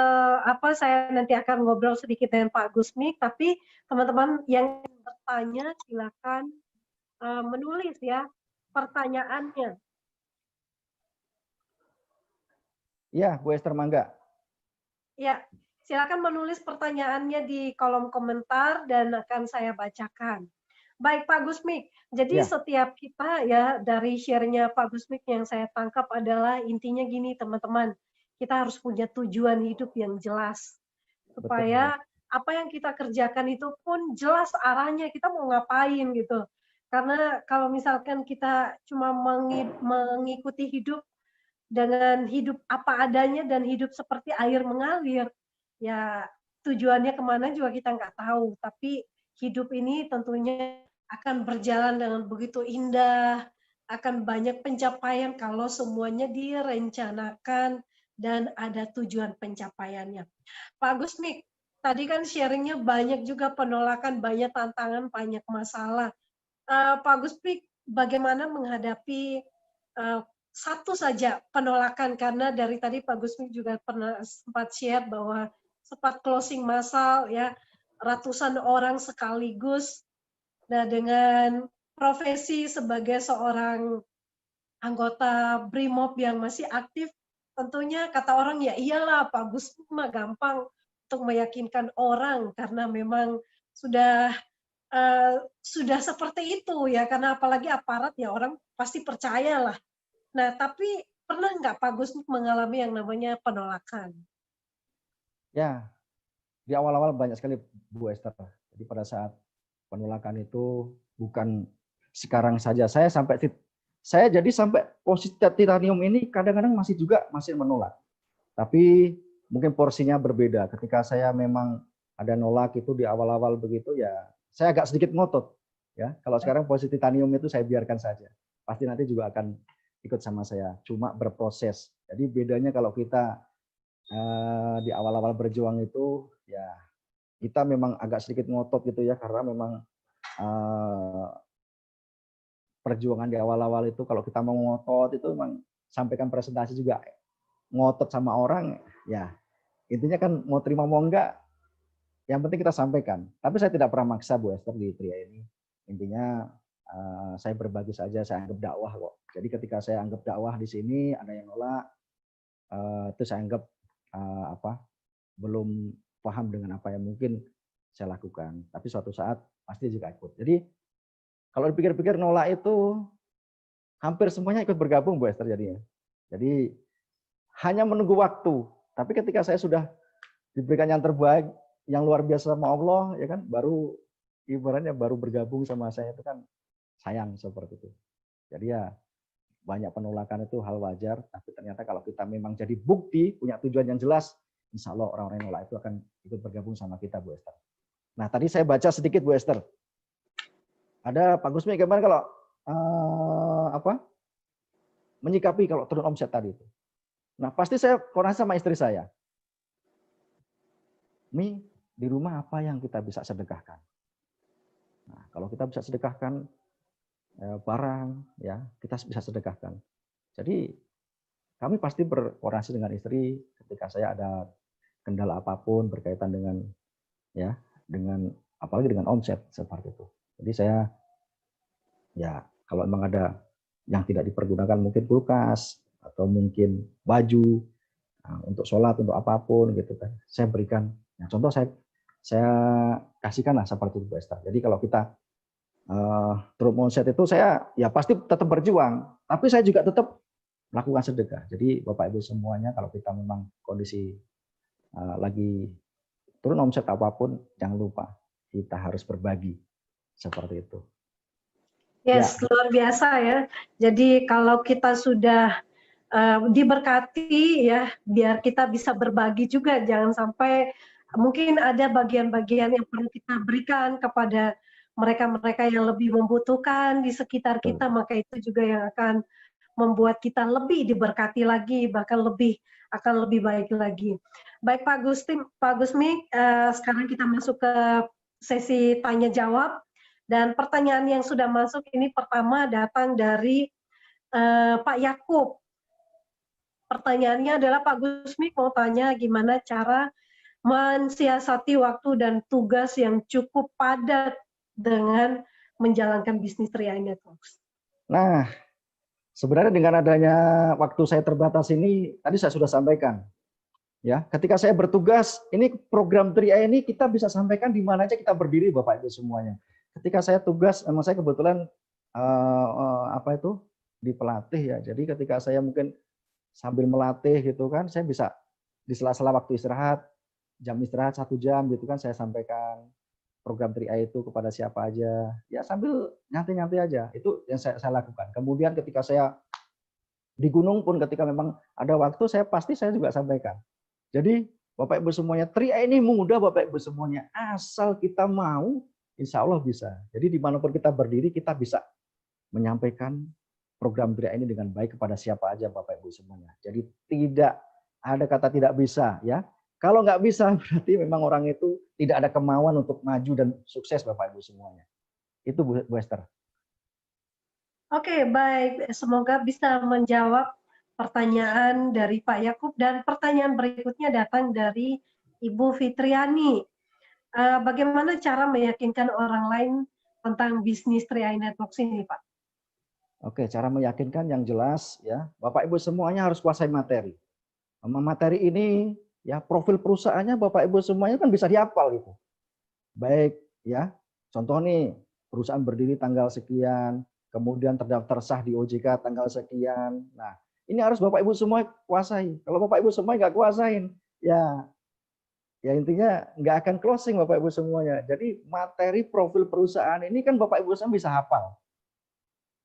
saya nanti akan ngobrol sedikit dengan Pak Gusmik, tapi teman-teman yang bertanya silakan menulis ya pertanyaannya. Ya, Bu Esther mangga. Ya, silakan menulis pertanyaannya di kolom komentar dan akan saya bacakan. Baik Pak Gusmik, jadi Ya. setiap kita ya dari share-nya Pak Gusmik yang saya tangkap adalah intinya gini teman-teman, kita harus punya tujuan hidup yang jelas. Supaya apa yang kita kerjakan itu pun jelas arahnya, kita mau ngapain gitu. Karena kalau misalkan kita cuma mengikuti hidup dengan hidup apa adanya dan hidup seperti air mengalir, ya tujuannya kemana juga kita nggak tahu. Tapi hidup ini tentunya akan berjalan dengan begitu indah, akan banyak pencapaian kalau semuanya direncanakan dan ada tujuan pencapaiannya. Pak Gusmik, tadi kan sharingnya banyak juga penolakan, banyak tantangan, banyak masalah. Pak Gusmik, bagaimana menghadapi satu saja penolakan, karena dari tadi Pak Gusmik juga pernah sempat share bahwa sempat closing massal ya, ratusan orang sekaligus. Nah, dengan profesi sebagai seorang anggota BRIMOB yang masih aktif, tentunya kata orang ya iyalah Pak Gusmik mah gampang untuk meyakinkan orang karena memang sudah seperti itu ya, karena apalagi aparat ya orang pasti percayalah. Nah, tapi pernah nggak Pak Gusmik mengalami yang namanya penolakan? Ya, di awal-awal banyak sekali Bu Esther. Jadi pada saat penolakan itu bukan sekarang saja. Saya jadi sampai posisi titanium ini kadang-kadang masih menolak. Tapi mungkin porsinya berbeda. Ketika saya memang ada nolak itu di awal-awal begitu ya, saya agak sedikit ngotot. Ya, kalau sekarang posisi titanium itu saya biarkan saja. Pasti nanti juga akan ikut sama saya. Cuma berproses. Jadi bedanya kalau kita di awal-awal berjuang itu ya kita memang agak sedikit ngotot gitu ya, karena memang perjuangan di awal-awal itu kalau kita mau ngotot itu memang sampaikan presentasi juga ngotot sama orang ya, intinya kan mau terima mau enggak yang penting kita sampaikan. Tapi saya tidak pernah maksa Bu Esther di Tria ini. Intinya saya berbagi saja, saya anggap dakwah kok. Jadi ketika saya anggap dakwah di sini ada yang nolak, itu saya anggap belum paham dengan apa yang mungkin saya lakukan. Tapi suatu saat pasti juga ikut. Jadi kalau dipikir-pikir nolak itu hampir semuanya ikut bergabung Bu Esther jadinya. Jadi hanya menunggu waktu. Tapi ketika saya sudah diberikan yang terbaik, yang luar biasa sama Allah, ya kan, baru ibaratnya baru bergabung sama saya itu kan sayang seperti itu. Jadi ya banyak penolakan itu hal wajar, tapi ternyata kalau kita memang jadi bukti, punya tujuan yang jelas, insya Allah orang-orang yang nolak itu akan ikut bergabung sama kita, Bu Esther. Nah, tadi saya baca sedikit, Bu Esther. Ada Pak Gusmi, gimana kalau menyikapi kalau turun omset tadi itu? Nah, pasti saya koordinasi sama istri saya. Mi, di rumah apa yang kita bisa sedekahkan? Nah, kalau kita bisa sedekahkan barang, ya kita bisa sedekahkan. Jadi kami pasti berkoordinasi dengan istri ketika saya ada kendala apapun berkaitan dengan apalagi dengan omset seperti itu. Jadi saya ya kalau memang ada yang tidak dipergunakan mungkin kulkas atau mungkin baju untuk sholat untuk apapun gitu kan, saya berikan. Nah, contoh saya kasihkanlah seperti itu, Bu Esther. Jadi kalau kita turun omset itu saya ya pasti tetap berjuang, tapi saya juga tetap melakukan sedekah. Jadi Bapak Ibu semuanya kalau kita memang kondisi lagi turun omset apapun, jangan lupa kita harus berbagi seperti itu. Yes, ya. Luar biasa ya. Jadi kalau kita sudah diberkati ya, biar kita bisa berbagi juga, jangan sampai mungkin ada bagian-bagian yang perlu kita berikan kepada mereka-mereka yang lebih membutuhkan di sekitar kita, maka itu juga yang akan membuat kita lebih diberkati lagi, bahkan akan lebih baik lagi. Baik Pak Gusmi, sekarang kita masuk ke sesi tanya jawab, dan pertanyaan yang sudah masuk ini pertama datang dari Pak Yakub. Pertanyaannya adalah, Pak Gusmi mau tanya gimana cara mensiasati waktu dan tugas yang cukup padat dengan menjalankan bisnis Tri Eye Networks. Nah, sebenarnya dengan adanya waktu saya terbatas ini, tadi saya sudah sampaikan. Ya, ketika saya bertugas, ini program Tri Eye ini kita bisa sampaikan di mana aja kita berdiri, Bapak Ibu semuanya. Ketika saya tugas, emang saya kebetulan di pelatih ya. Jadi ketika saya mungkin sambil melatih gitu kan, saya bisa di sela-sela waktu istirahat, jam istirahat 1 jam gitu kan, saya sampaikan program Tri Eye itu kepada siapa aja, ya sambil nyantai-nyantai aja. Itu yang saya lakukan. Kemudian ketika saya di gunung pun ketika memang ada waktu, saya juga sampaikan. Jadi Bapak Ibu semuanya, Tri Eye ini mudah Bapak Ibu semuanya, asal kita mau, insya Allah bisa. Jadi dimanapun kita berdiri, kita bisa menyampaikan program Tri Eye ini dengan baik kepada siapa aja Bapak Ibu semuanya. Jadi tidak ada kata tidak bisa ya. Kalau nggak bisa berarti memang orang itu tidak ada kemauan untuk maju dan sukses Bapak Ibu semuanya. Itu Bu Esther. Oke, baik. Semoga bisa menjawab pertanyaan dari Pak Yakub, dan pertanyaan berikutnya datang dari Ibu Fitriani. Bagaimana cara meyakinkan orang lain tentang bisnis Tri Eye Networks ini, Pak? Oke, cara meyakinkan yang jelas ya, Bapak Ibu semuanya harus kuasai materi. Materi ini ya profil perusahaannya Bapak Ibu semuanya kan bisa dihafal gitu. Baik ya, contoh nih perusahaan berdiri tanggal sekian, kemudian terdaftar sah di OJK tanggal sekian. Nah, ini harus Bapak Ibu semua kuasai. Kalau Bapak Ibu semua nggak kuasain, ya intinya nggak akan closing Bapak Ibu semuanya. Jadi materi profil perusahaan ini kan Bapak Ibu semua bisa hafal.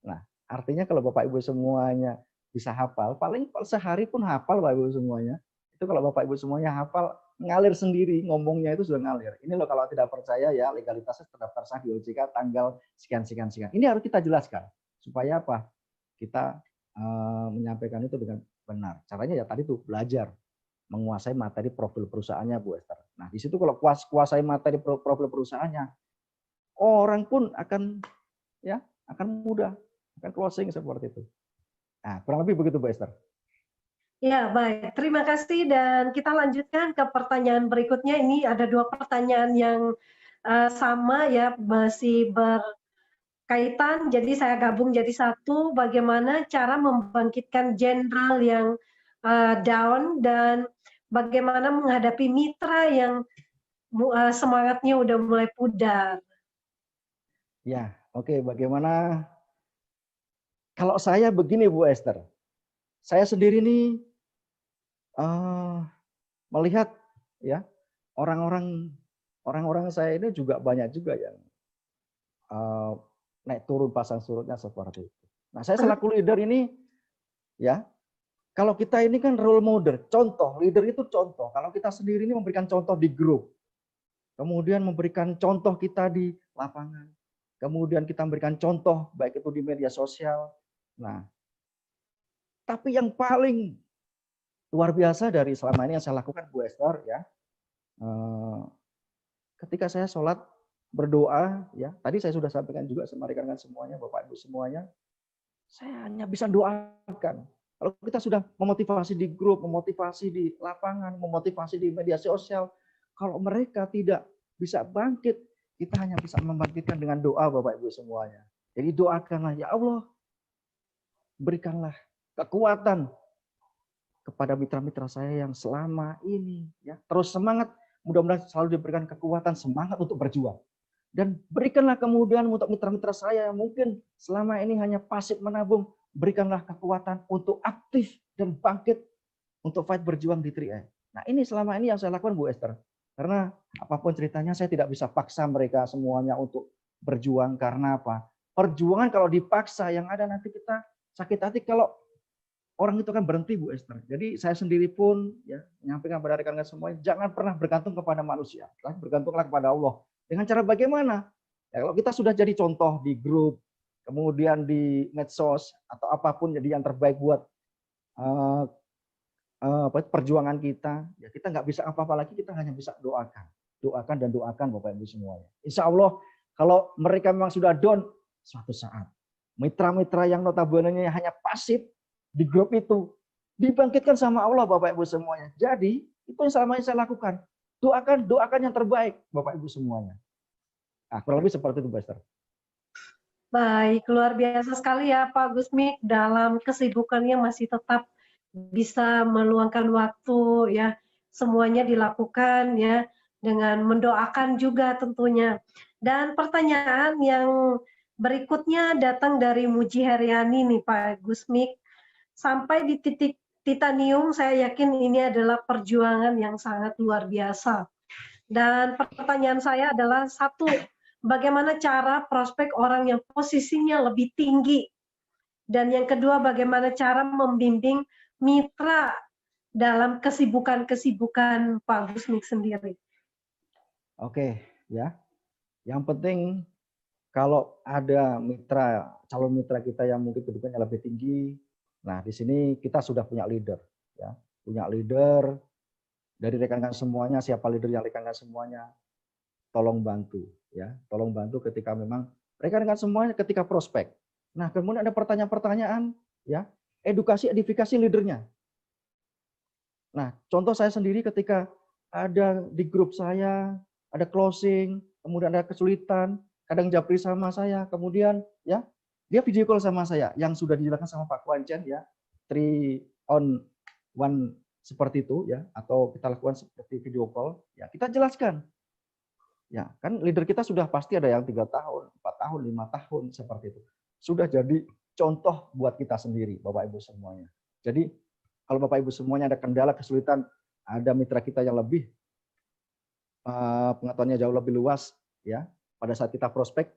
Nah, artinya kalau Bapak Ibu semuanya bisa hafal, paling sehari pun hafal Bapak Ibu semuanya. Itu kalau Bapak Ibu semuanya hafal, ngalir sendiri, ngomongnya itu sudah ngalir. Ini loh kalau tidak percaya ya, legalitasnya terdaftar sah di OJK tanggal sekian. Ini harus kita jelaskan. Supaya apa? Kita menyampaikan itu dengan benar. Caranya ya tadi tuh belajar. Menguasai materi profil perusahaannya Bu Esther. Nah di situ kalau kuasai materi profil perusahaannya, orang pun akan mudah, akan closing seperti itu. Nah kurang lebih begitu Bu Esther. Ya baik, terima kasih, dan kita lanjutkan ke pertanyaan berikutnya. Ini ada 2 pertanyaan yang sama ya, masih kaitan, jadi saya gabung jadi satu, bagaimana cara membangkitkan jenderal yang down dan bagaimana menghadapi mitra yang semangatnya udah mulai pudar. Ya, oke. Bagaimana kalau saya begini Bu Esther, saya sendiri nih melihat ya orang-orang saya ini juga banyak juga yang naik turun pasang surutnya seperti itu. Nah, saya selaku leader ini ya, kalau kita ini kan role model, contoh, leader itu contoh. Kalau kita sendiri ini memberikan contoh di grup, kemudian memberikan contoh kita di lapangan, kemudian kita memberikan contoh baik itu di media sosial. Nah, tapi yang paling luar biasa dari selama ini yang saya lakukan Bu Esther ya, ketika saya sholat berdoa ya, tadi saya sudah sampaikan juga sama rekan-rekan semuanya, Bapak Ibu semuanya, saya hanya bisa doakan. Kalau kita sudah memotivasi di grup, memotivasi di lapangan, memotivasi di media sosial, kalau mereka tidak bisa bangkit, kita hanya bisa membangkitkan dengan doa Bapak Ibu semuanya. Jadi doakanlah, ya Allah, berikanlah kekuatan kepada mitra-mitra saya yang selama ini ya terus semangat, mudah-mudahan selalu diberikan kekuatan semangat untuk berjuang. Dan berikanlah kemudian untuk mitra-mitra saya yang mungkin selama ini hanya pasif menabung, berikanlah kekuatan untuk aktif dan bangkit untuk fight berjuang di 3i. Nah, ini selama ini yang saya lakukan Bu Esther. Karena apapun ceritanya saya tidak bisa paksa mereka semuanya untuk berjuang. Karena apa? Perjuangan kalau dipaksa yang ada nanti kita sakit hati kalau orang itu kan berhenti Bu Esther. Jadi saya sendiri pun ya menyampaikan kepada rekan-rekan semuanya, jangan pernah bergantung kepada manusia, bergantunglah kepada Allah. Dengan cara bagaimana? Ya, kalau kita sudah jadi contoh di grup, kemudian di medsos atau apapun jadi yang terbaik buat perjuangan kita, ya kita nggak bisa apa-apa lagi, kita hanya bisa doakan dan doakan Bapak Ibu semuanya. Insya Allah kalau mereka memang sudah down, suatu saat mitra-mitra yang notabene hanya pasif di grup itu dibangkitkan sama Allah Bapak Ibu semuanya. Jadi itu yang selama ini saya lakukan. Doakan yang terbaik Bapak Ibu semuanya. Nah, kurang lebih seperti itu, Pastor. Baik, luar biasa sekali ya Pak Gusmik, dalam kesibukannya masih tetap bisa meluangkan waktu ya, semuanya dilakukan ya dengan mendoakan juga tentunya. Dan pertanyaan yang berikutnya datang dari Muji Heriani nih Pak Gusmik. Sampai di titik titanium, saya yakin ini adalah perjuangan yang sangat luar biasa. Dan pertanyaan saya adalah satu, bagaimana cara prospek orang yang posisinya lebih tinggi? Dan yang kedua, bagaimana cara membimbing mitra dalam kesibukan-kesibukan Pak Gusmik sendiri? Oke, ya. Yang penting kalau ada mitra, calon mitra kita yang mungkin kedudukannya lebih tinggi, nah di sini kita sudah punya leader, ya, punya leader dari rekan-rekan semuanya. Siapa leader yang rekan-rekan semuanya? Tolong bantu, ya, tolong bantu ketika memang rekan-rekan semuanya ketika prospek. Nah kemudian ada pertanyaan-pertanyaan, ya, edifikasi leadernya. Nah contoh saya sendiri ketika ada di grup saya, ada closing, kemudian ada kesulitan, kadang japri sama saya, kemudian ya dia video call sama saya yang sudah dijelaskan sama Pak Kwancen ya, 3 on 1 seperti itu ya, atau kita lakukan seperti video call ya, kita jelaskan ya, kan leader kita sudah pasti ada yang 3 tahun, 4 tahun, 5 tahun seperti itu, sudah jadi contoh buat kita sendiri Bapak Ibu semuanya. Jadi kalau Bapak Ibu semuanya ada kendala, kesulitan, ada mitra kita yang lebih pengetahuannya jauh lebih luas ya, pada saat kita prospek,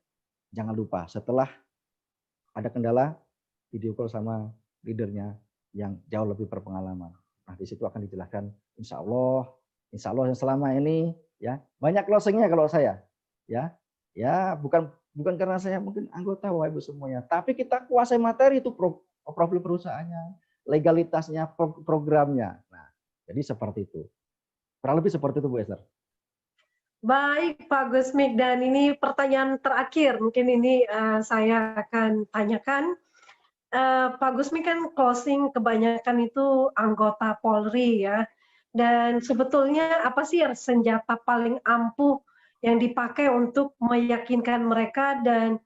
jangan lupa setelah ada kendala, video call sama leadernya yang jauh lebih berpengalaman. Nah di situ akan dijelaskan, insya Allah yang selama ini ya banyak closingnya kalau saya ya bukan karena saya mungkin anggota Bapak Ibu semuanya, tapi kita kuasai materi itu profil perusahaannya, legalitasnya, programnya. Nah jadi seperti itu, kurang lebih seperti itu Bu Esther. Baik Pak Gusmik, dan ini pertanyaan terakhir, mungkin ini saya akan tanyakan. Pak Gusmik kan closing kebanyakan itu anggota Polri ya, dan sebetulnya apa sih senjata paling ampuh yang dipakai untuk meyakinkan mereka dan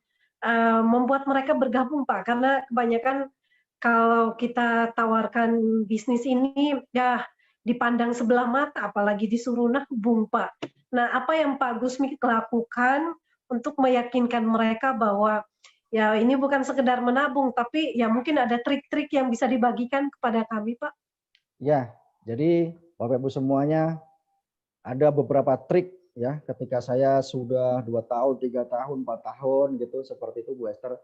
membuat mereka bergabung Pak, karena kebanyakan kalau kita tawarkan bisnis ini ya dipandang sebelah mata, apalagi disuruh nabung Pak. Nah, apa yang Pak Gusmi lakukan untuk meyakinkan mereka bahwa ya ini bukan sekedar menabung, tapi ya mungkin ada trik-trik yang bisa dibagikan kepada kami Pak? Ya, jadi Bapak Ibu semuanya, ada beberapa trik ya ketika saya sudah 2 tahun, 3 tahun, 4 tahun gitu seperti itu Bu Esther.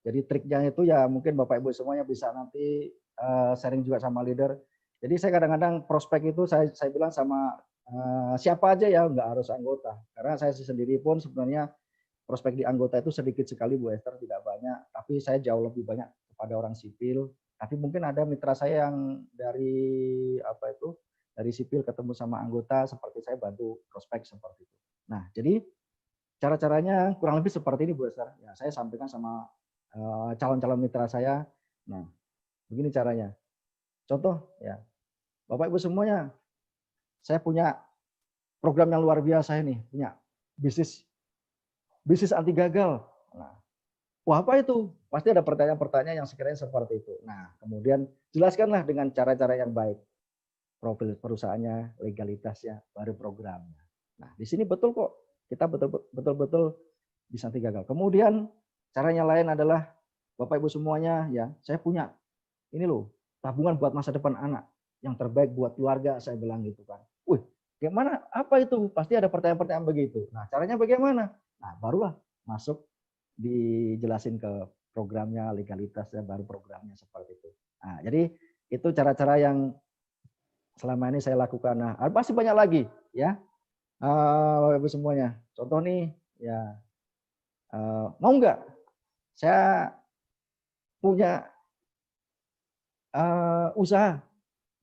Jadi triknya itu ya mungkin Bapak Ibu semuanya bisa nanti sharing juga sama leader. Jadi saya kadang-kadang prospek itu saya bilang sama siapa aja ya, nggak harus anggota. Karena saya sendiri pun sebenarnya prospek di anggota itu sedikit sekali Bu Esther, tidak banyak. Tapi saya jauh lebih banyak kepada orang sipil. Tapi mungkin ada mitra saya yang dari apa itu, dari sipil ketemu sama anggota, seperti saya bantu prospek seperti itu. Nah, jadi cara-caranya kurang lebih seperti ini Bu Esther. Ya, saya sampaikan sama calon-calon mitra saya. Nah, begini caranya. Contoh ya, Bapak Ibu semuanya, saya punya program yang luar biasa ini, punya bisnis anti gagal. Nah, wah apa itu? Pasti ada pertanyaan-pertanyaan yang sekiranya seperti itu. Nah, kemudian jelaskanlah dengan cara-cara yang baik. Profil perusahaannya, legalitasnya, baru programnya. Nah, di sini betul kok. Kita betul-betul bisa anti gagal. Kemudian caranya lain adalah Bapak Ibu semuanya ya, saya punya ini loh, tabungan buat masa depan anak. Yang terbaik buat keluarga, saya bilang gitu kan. Wih, gimana? Apa itu? Pasti ada pertanyaan-pertanyaan begitu. Nah, caranya bagaimana? Nah, barulah masuk dijelasin ke programnya, legalitasnya, baru programnya seperti itu. Nah, jadi itu cara-cara yang selama ini saya lakukan. Nah, pasti banyak lagi ya, Bapak Ibu semuanya. Contoh nih, ya mau nggak saya punya usaha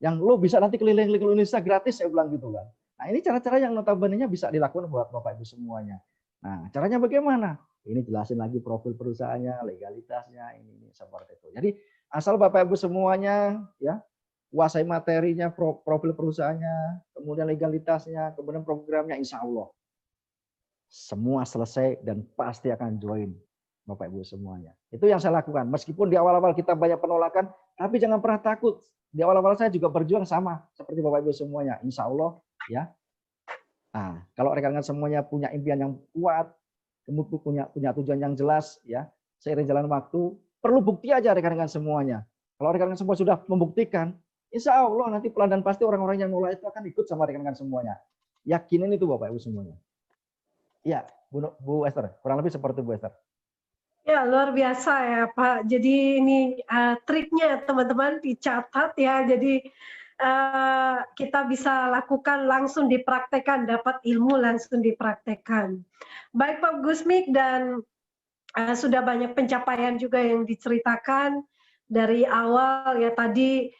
yang lo bisa nanti keliling-keliling Indonesia gratis, saya bilang gitu kan. Nah, ini cara-cara yang notabene bisa dilakukan buat Bapak Ibu semuanya. Nah, caranya bagaimana? Ini jelasin lagi profil perusahaannya, legalitasnya, ini seperti itu. Jadi asal Bapak Ibu semuanya ya kuasai materinya, profil perusahaannya, kemudian legalitasnya, kemudian programnya, insya Allah semua selesai dan pasti akan join Bapak Ibu semuanya. Itu yang saya lakukan. Meskipun di awal-awal kita banyak penolakan, tapi jangan pernah takut. Di awal-awal saya juga berjuang sama seperti Bapak Ibu semuanya. Insya Allah ya. Nah, kalau rekan-rekan semuanya punya impian yang kuat, kemudian punya tujuan yang jelas ya, seiring jalan waktu, perlu bukti aja rekan-rekan semuanya. Kalau rekan-rekan semua sudah membuktikan, insya Allah nanti pelan dan pasti orang-orang yang nolak itu akan ikut sama rekan-rekan semuanya. Yakinin itu Bapak Ibu semuanya. Ya, Bu Esther, kurang lebih seperti Bu Esther. Ya, luar biasa ya Pak. Jadi ini triknya teman-teman dicatat ya. Jadi kita bisa lakukan langsung dipraktekkan, dapat ilmu langsung dipraktekkan. Baik Pak Gusmik, dan sudah banyak pencapaian juga yang diceritakan dari awal ya tadi,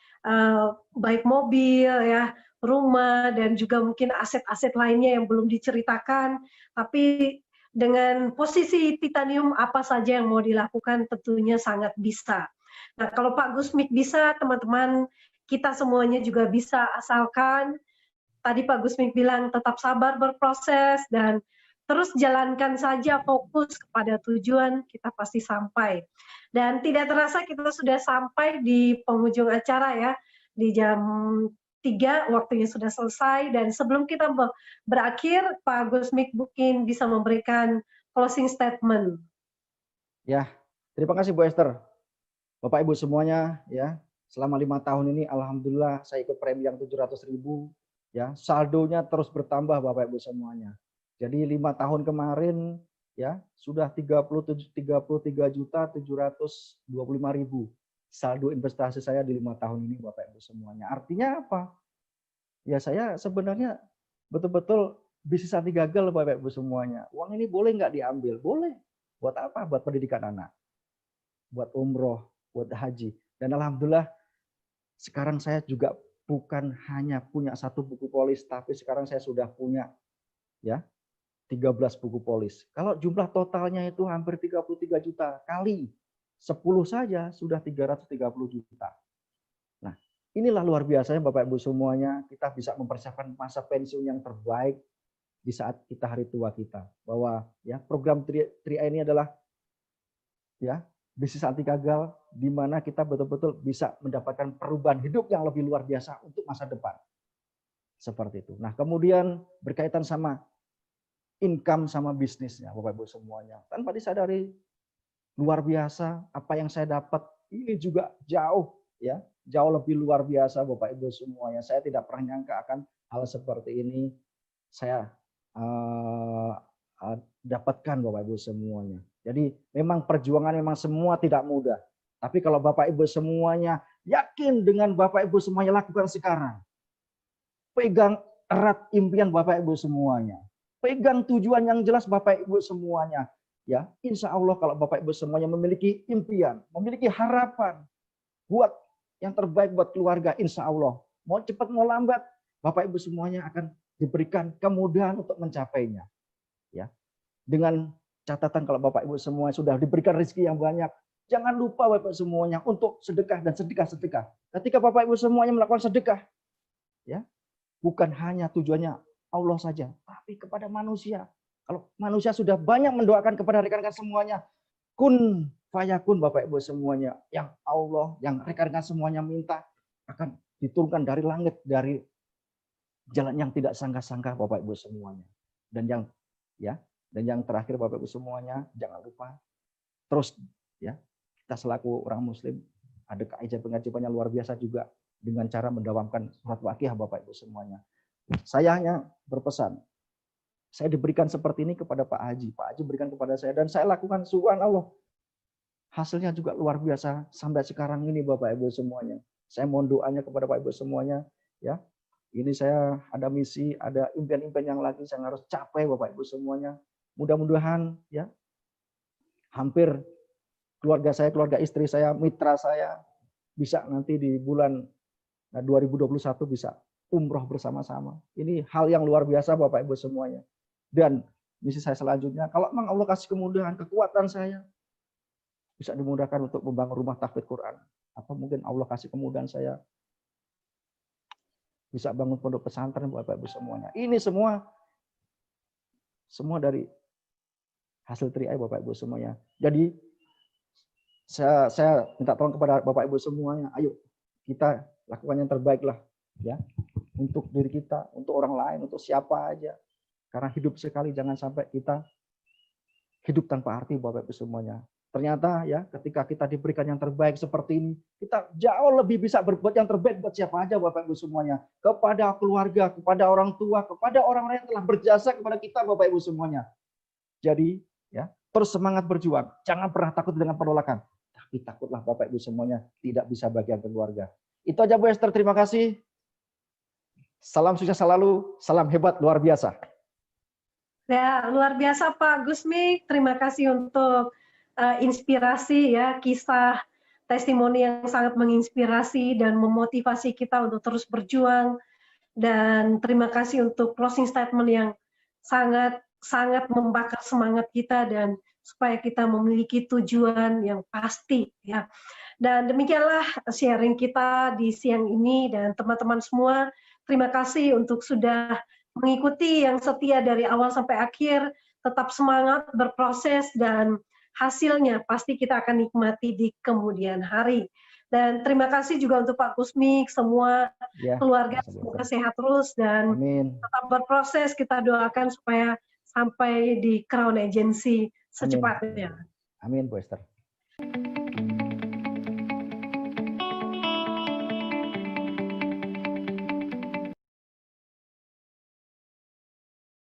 baik mobil ya, rumah, dan juga mungkin aset-aset lainnya yang belum diceritakan. Tapi dengan posisi titanium apa saja yang mau dilakukan tentunya sangat bisa. Nah, kalau Pak Gusmik bisa, teman-teman kita semuanya juga bisa, asalkan tadi Pak Gusmik bilang tetap sabar berproses dan terus jalankan saja, fokus kepada tujuan, kita pasti sampai. Dan tidak terasa kita sudah sampai di penghujung acara ya, di jam 3 waktunya sudah selesai, dan sebelum kita berakhir, Pak Gusmik mungkin bisa memberikan closing statement. Ya, terima kasih Bu Esther. Bapak Ibu semuanya ya, selama 5 tahun ini alhamdulillah saya ikut premi yang 700.000 ya, saldonya terus bertambah Bapak Ibu semuanya. Jadi 5 tahun kemarin ya sudah 33.725.000 saldo investasi saya di 5 tahun ini Bapak Ibu semuanya. Artinya apa? Ya saya sebenarnya betul-betul bisnis anti gagal Bapak Ibu semuanya. Uang ini boleh nggak diambil? Boleh. Buat apa? Buat pendidikan anak, buat umroh, buat haji. Dan alhamdulillah sekarang saya juga bukan hanya punya 1 buku polis, tapi sekarang saya sudah punya ya 13 buku polis. Kalau jumlah totalnya itu hampir 33 juta, kali 10 saja sudah 330 juta. Nah, inilah luar biasanya Bapak Ibu semuanya, kita bisa mempersiapkan masa pensiun yang terbaik di saat kita hari tua kita. Bahwa ya program 3i ini adalah ya, bisnis anti gagal, di mana kita betul-betul bisa mendapatkan perubahan hidup yang lebih luar biasa untuk masa depan. Seperti itu. Nah, kemudian berkaitan sama income sama bisnisnya, Bapak Ibu semuanya. Tanpa disadari, luar biasa apa yang saya dapat ini juga jauh, ya, jauh lebih luar biasa Bapak Ibu semuanya. Saya tidak pernah nyangka akan hal seperti ini saya dapatkan Bapak Ibu semuanya. Jadi memang perjuangan memang semua tidak mudah. Tapi kalau Bapak Ibu semuanya yakin dengan Bapak Ibu semuanya lakukan sekarang. Pegang erat impian Bapak Ibu semuanya. Pegang tujuan yang jelas Bapak Ibu semuanya. Ya, insya Allah kalau Bapak Ibu semuanya memiliki impian, memiliki harapan buat yang terbaik buat keluarga, insya Allah. Mau cepat mau lambat, Bapak Ibu semuanya akan diberikan kemudahan untuk mencapainya. Ya, dengan catatan kalau Bapak Ibu semua sudah diberikan rezeki yang banyak, jangan lupa Bapak semuanya untuk sedekah dan sedekah. Ketika Bapak Ibu semuanya melakukan sedekah, ya, bukan hanya tujuannya Allah saja, tapi kepada manusia. Kalau manusia sudah banyak mendoakan kepada rekan-rekan semuanya, kun fayakun Bapak Ibu semuanya, yang Allah, yang rekan-rekan semuanya minta akan diturunkan dari langit, dari jalan yang tidak sangka-sangka Bapak Ibu semuanya. Dan yang terakhir Bapak Ibu semuanya, jangan lupa terus, ya, kita selaku orang muslim ada keajaiban-keajaiban yang luar biasa juga dengan cara mendawamkan surat Waqiah Bapak Ibu semuanya. Saya hanya berpesan, saya diberikan seperti ini kepada Pak Haji berikan kepada saya dan saya lakukan, subhanallah. Hasilnya juga luar biasa sampai sekarang ini Bapak Ibu semuanya. Saya mohon doanya kepada Bapak Ibu semuanya, ya. Ini saya ada misi, ada impian-impian yang lagi saya harus capai Bapak Ibu semuanya. Mudah-mudahan, ya, hampir keluarga saya, keluarga istri saya, mitra saya bisa nanti di bulan 2021 bisa umroh bersama-sama. Ini hal yang luar biasa Bapak Ibu semuanya. Dan misi saya selanjutnya, kalau memang Allah kasih kemudahan, kekuatan saya bisa dimudahkan untuk membangun rumah tahfidz Quran. Atau mungkin Allah kasih kemudahan saya bisa bangun pondok pesantren Bapak Ibu semuanya. Ini semua dari hasil Tri Eye Bapak Ibu semuanya. Jadi saya minta tolong kepada Bapak Ibu semuanya, ayo kita lakukan yang terbaik lah, ya, untuk diri kita, untuk orang lain, untuk siapa aja. Karena hidup sekali, jangan sampai kita hidup tanpa arti Bapak Ibu semuanya. Ternyata, ya, ketika kita diberikan yang terbaik seperti ini, kita jauh lebih bisa berbuat yang terbaik buat siapa aja Bapak Ibu semuanya. Kepada keluarga, kepada orang tua, kepada orang-orang yang telah berjasa kepada kita Bapak Ibu semuanya. Jadi, ya, terus semangat berjuang. Jangan pernah takut dengan penolakan. Tapi takutlah Bapak Ibu semuanya tidak bisa bagian keluarga. Itu aja Bu Esther, terima kasih. Salam sukses selalu, salam hebat luar biasa. Ya, luar biasa Pak Gusmik. Terima kasih untuk inspirasi, ya, kisah testimoni yang sangat menginspirasi dan memotivasi kita untuk terus berjuang. Dan terima kasih untuk closing statement yang sangat membakar semangat kita dan supaya kita memiliki tujuan yang pasti, ya. Dan demikianlah sharing kita di siang ini, dan teman-teman semua, terima kasih untuk sudah mengikuti yang setia dari awal sampai akhir. Tetap semangat berproses dan hasilnya pasti kita akan nikmati di kemudian hari. Dan terima kasih juga untuk Pak Gusmik, semua keluarga semoga sehat terus dan tetap berproses. Kita doakan supaya sampai di Crown Agency secepatnya. Amin Bu Esther.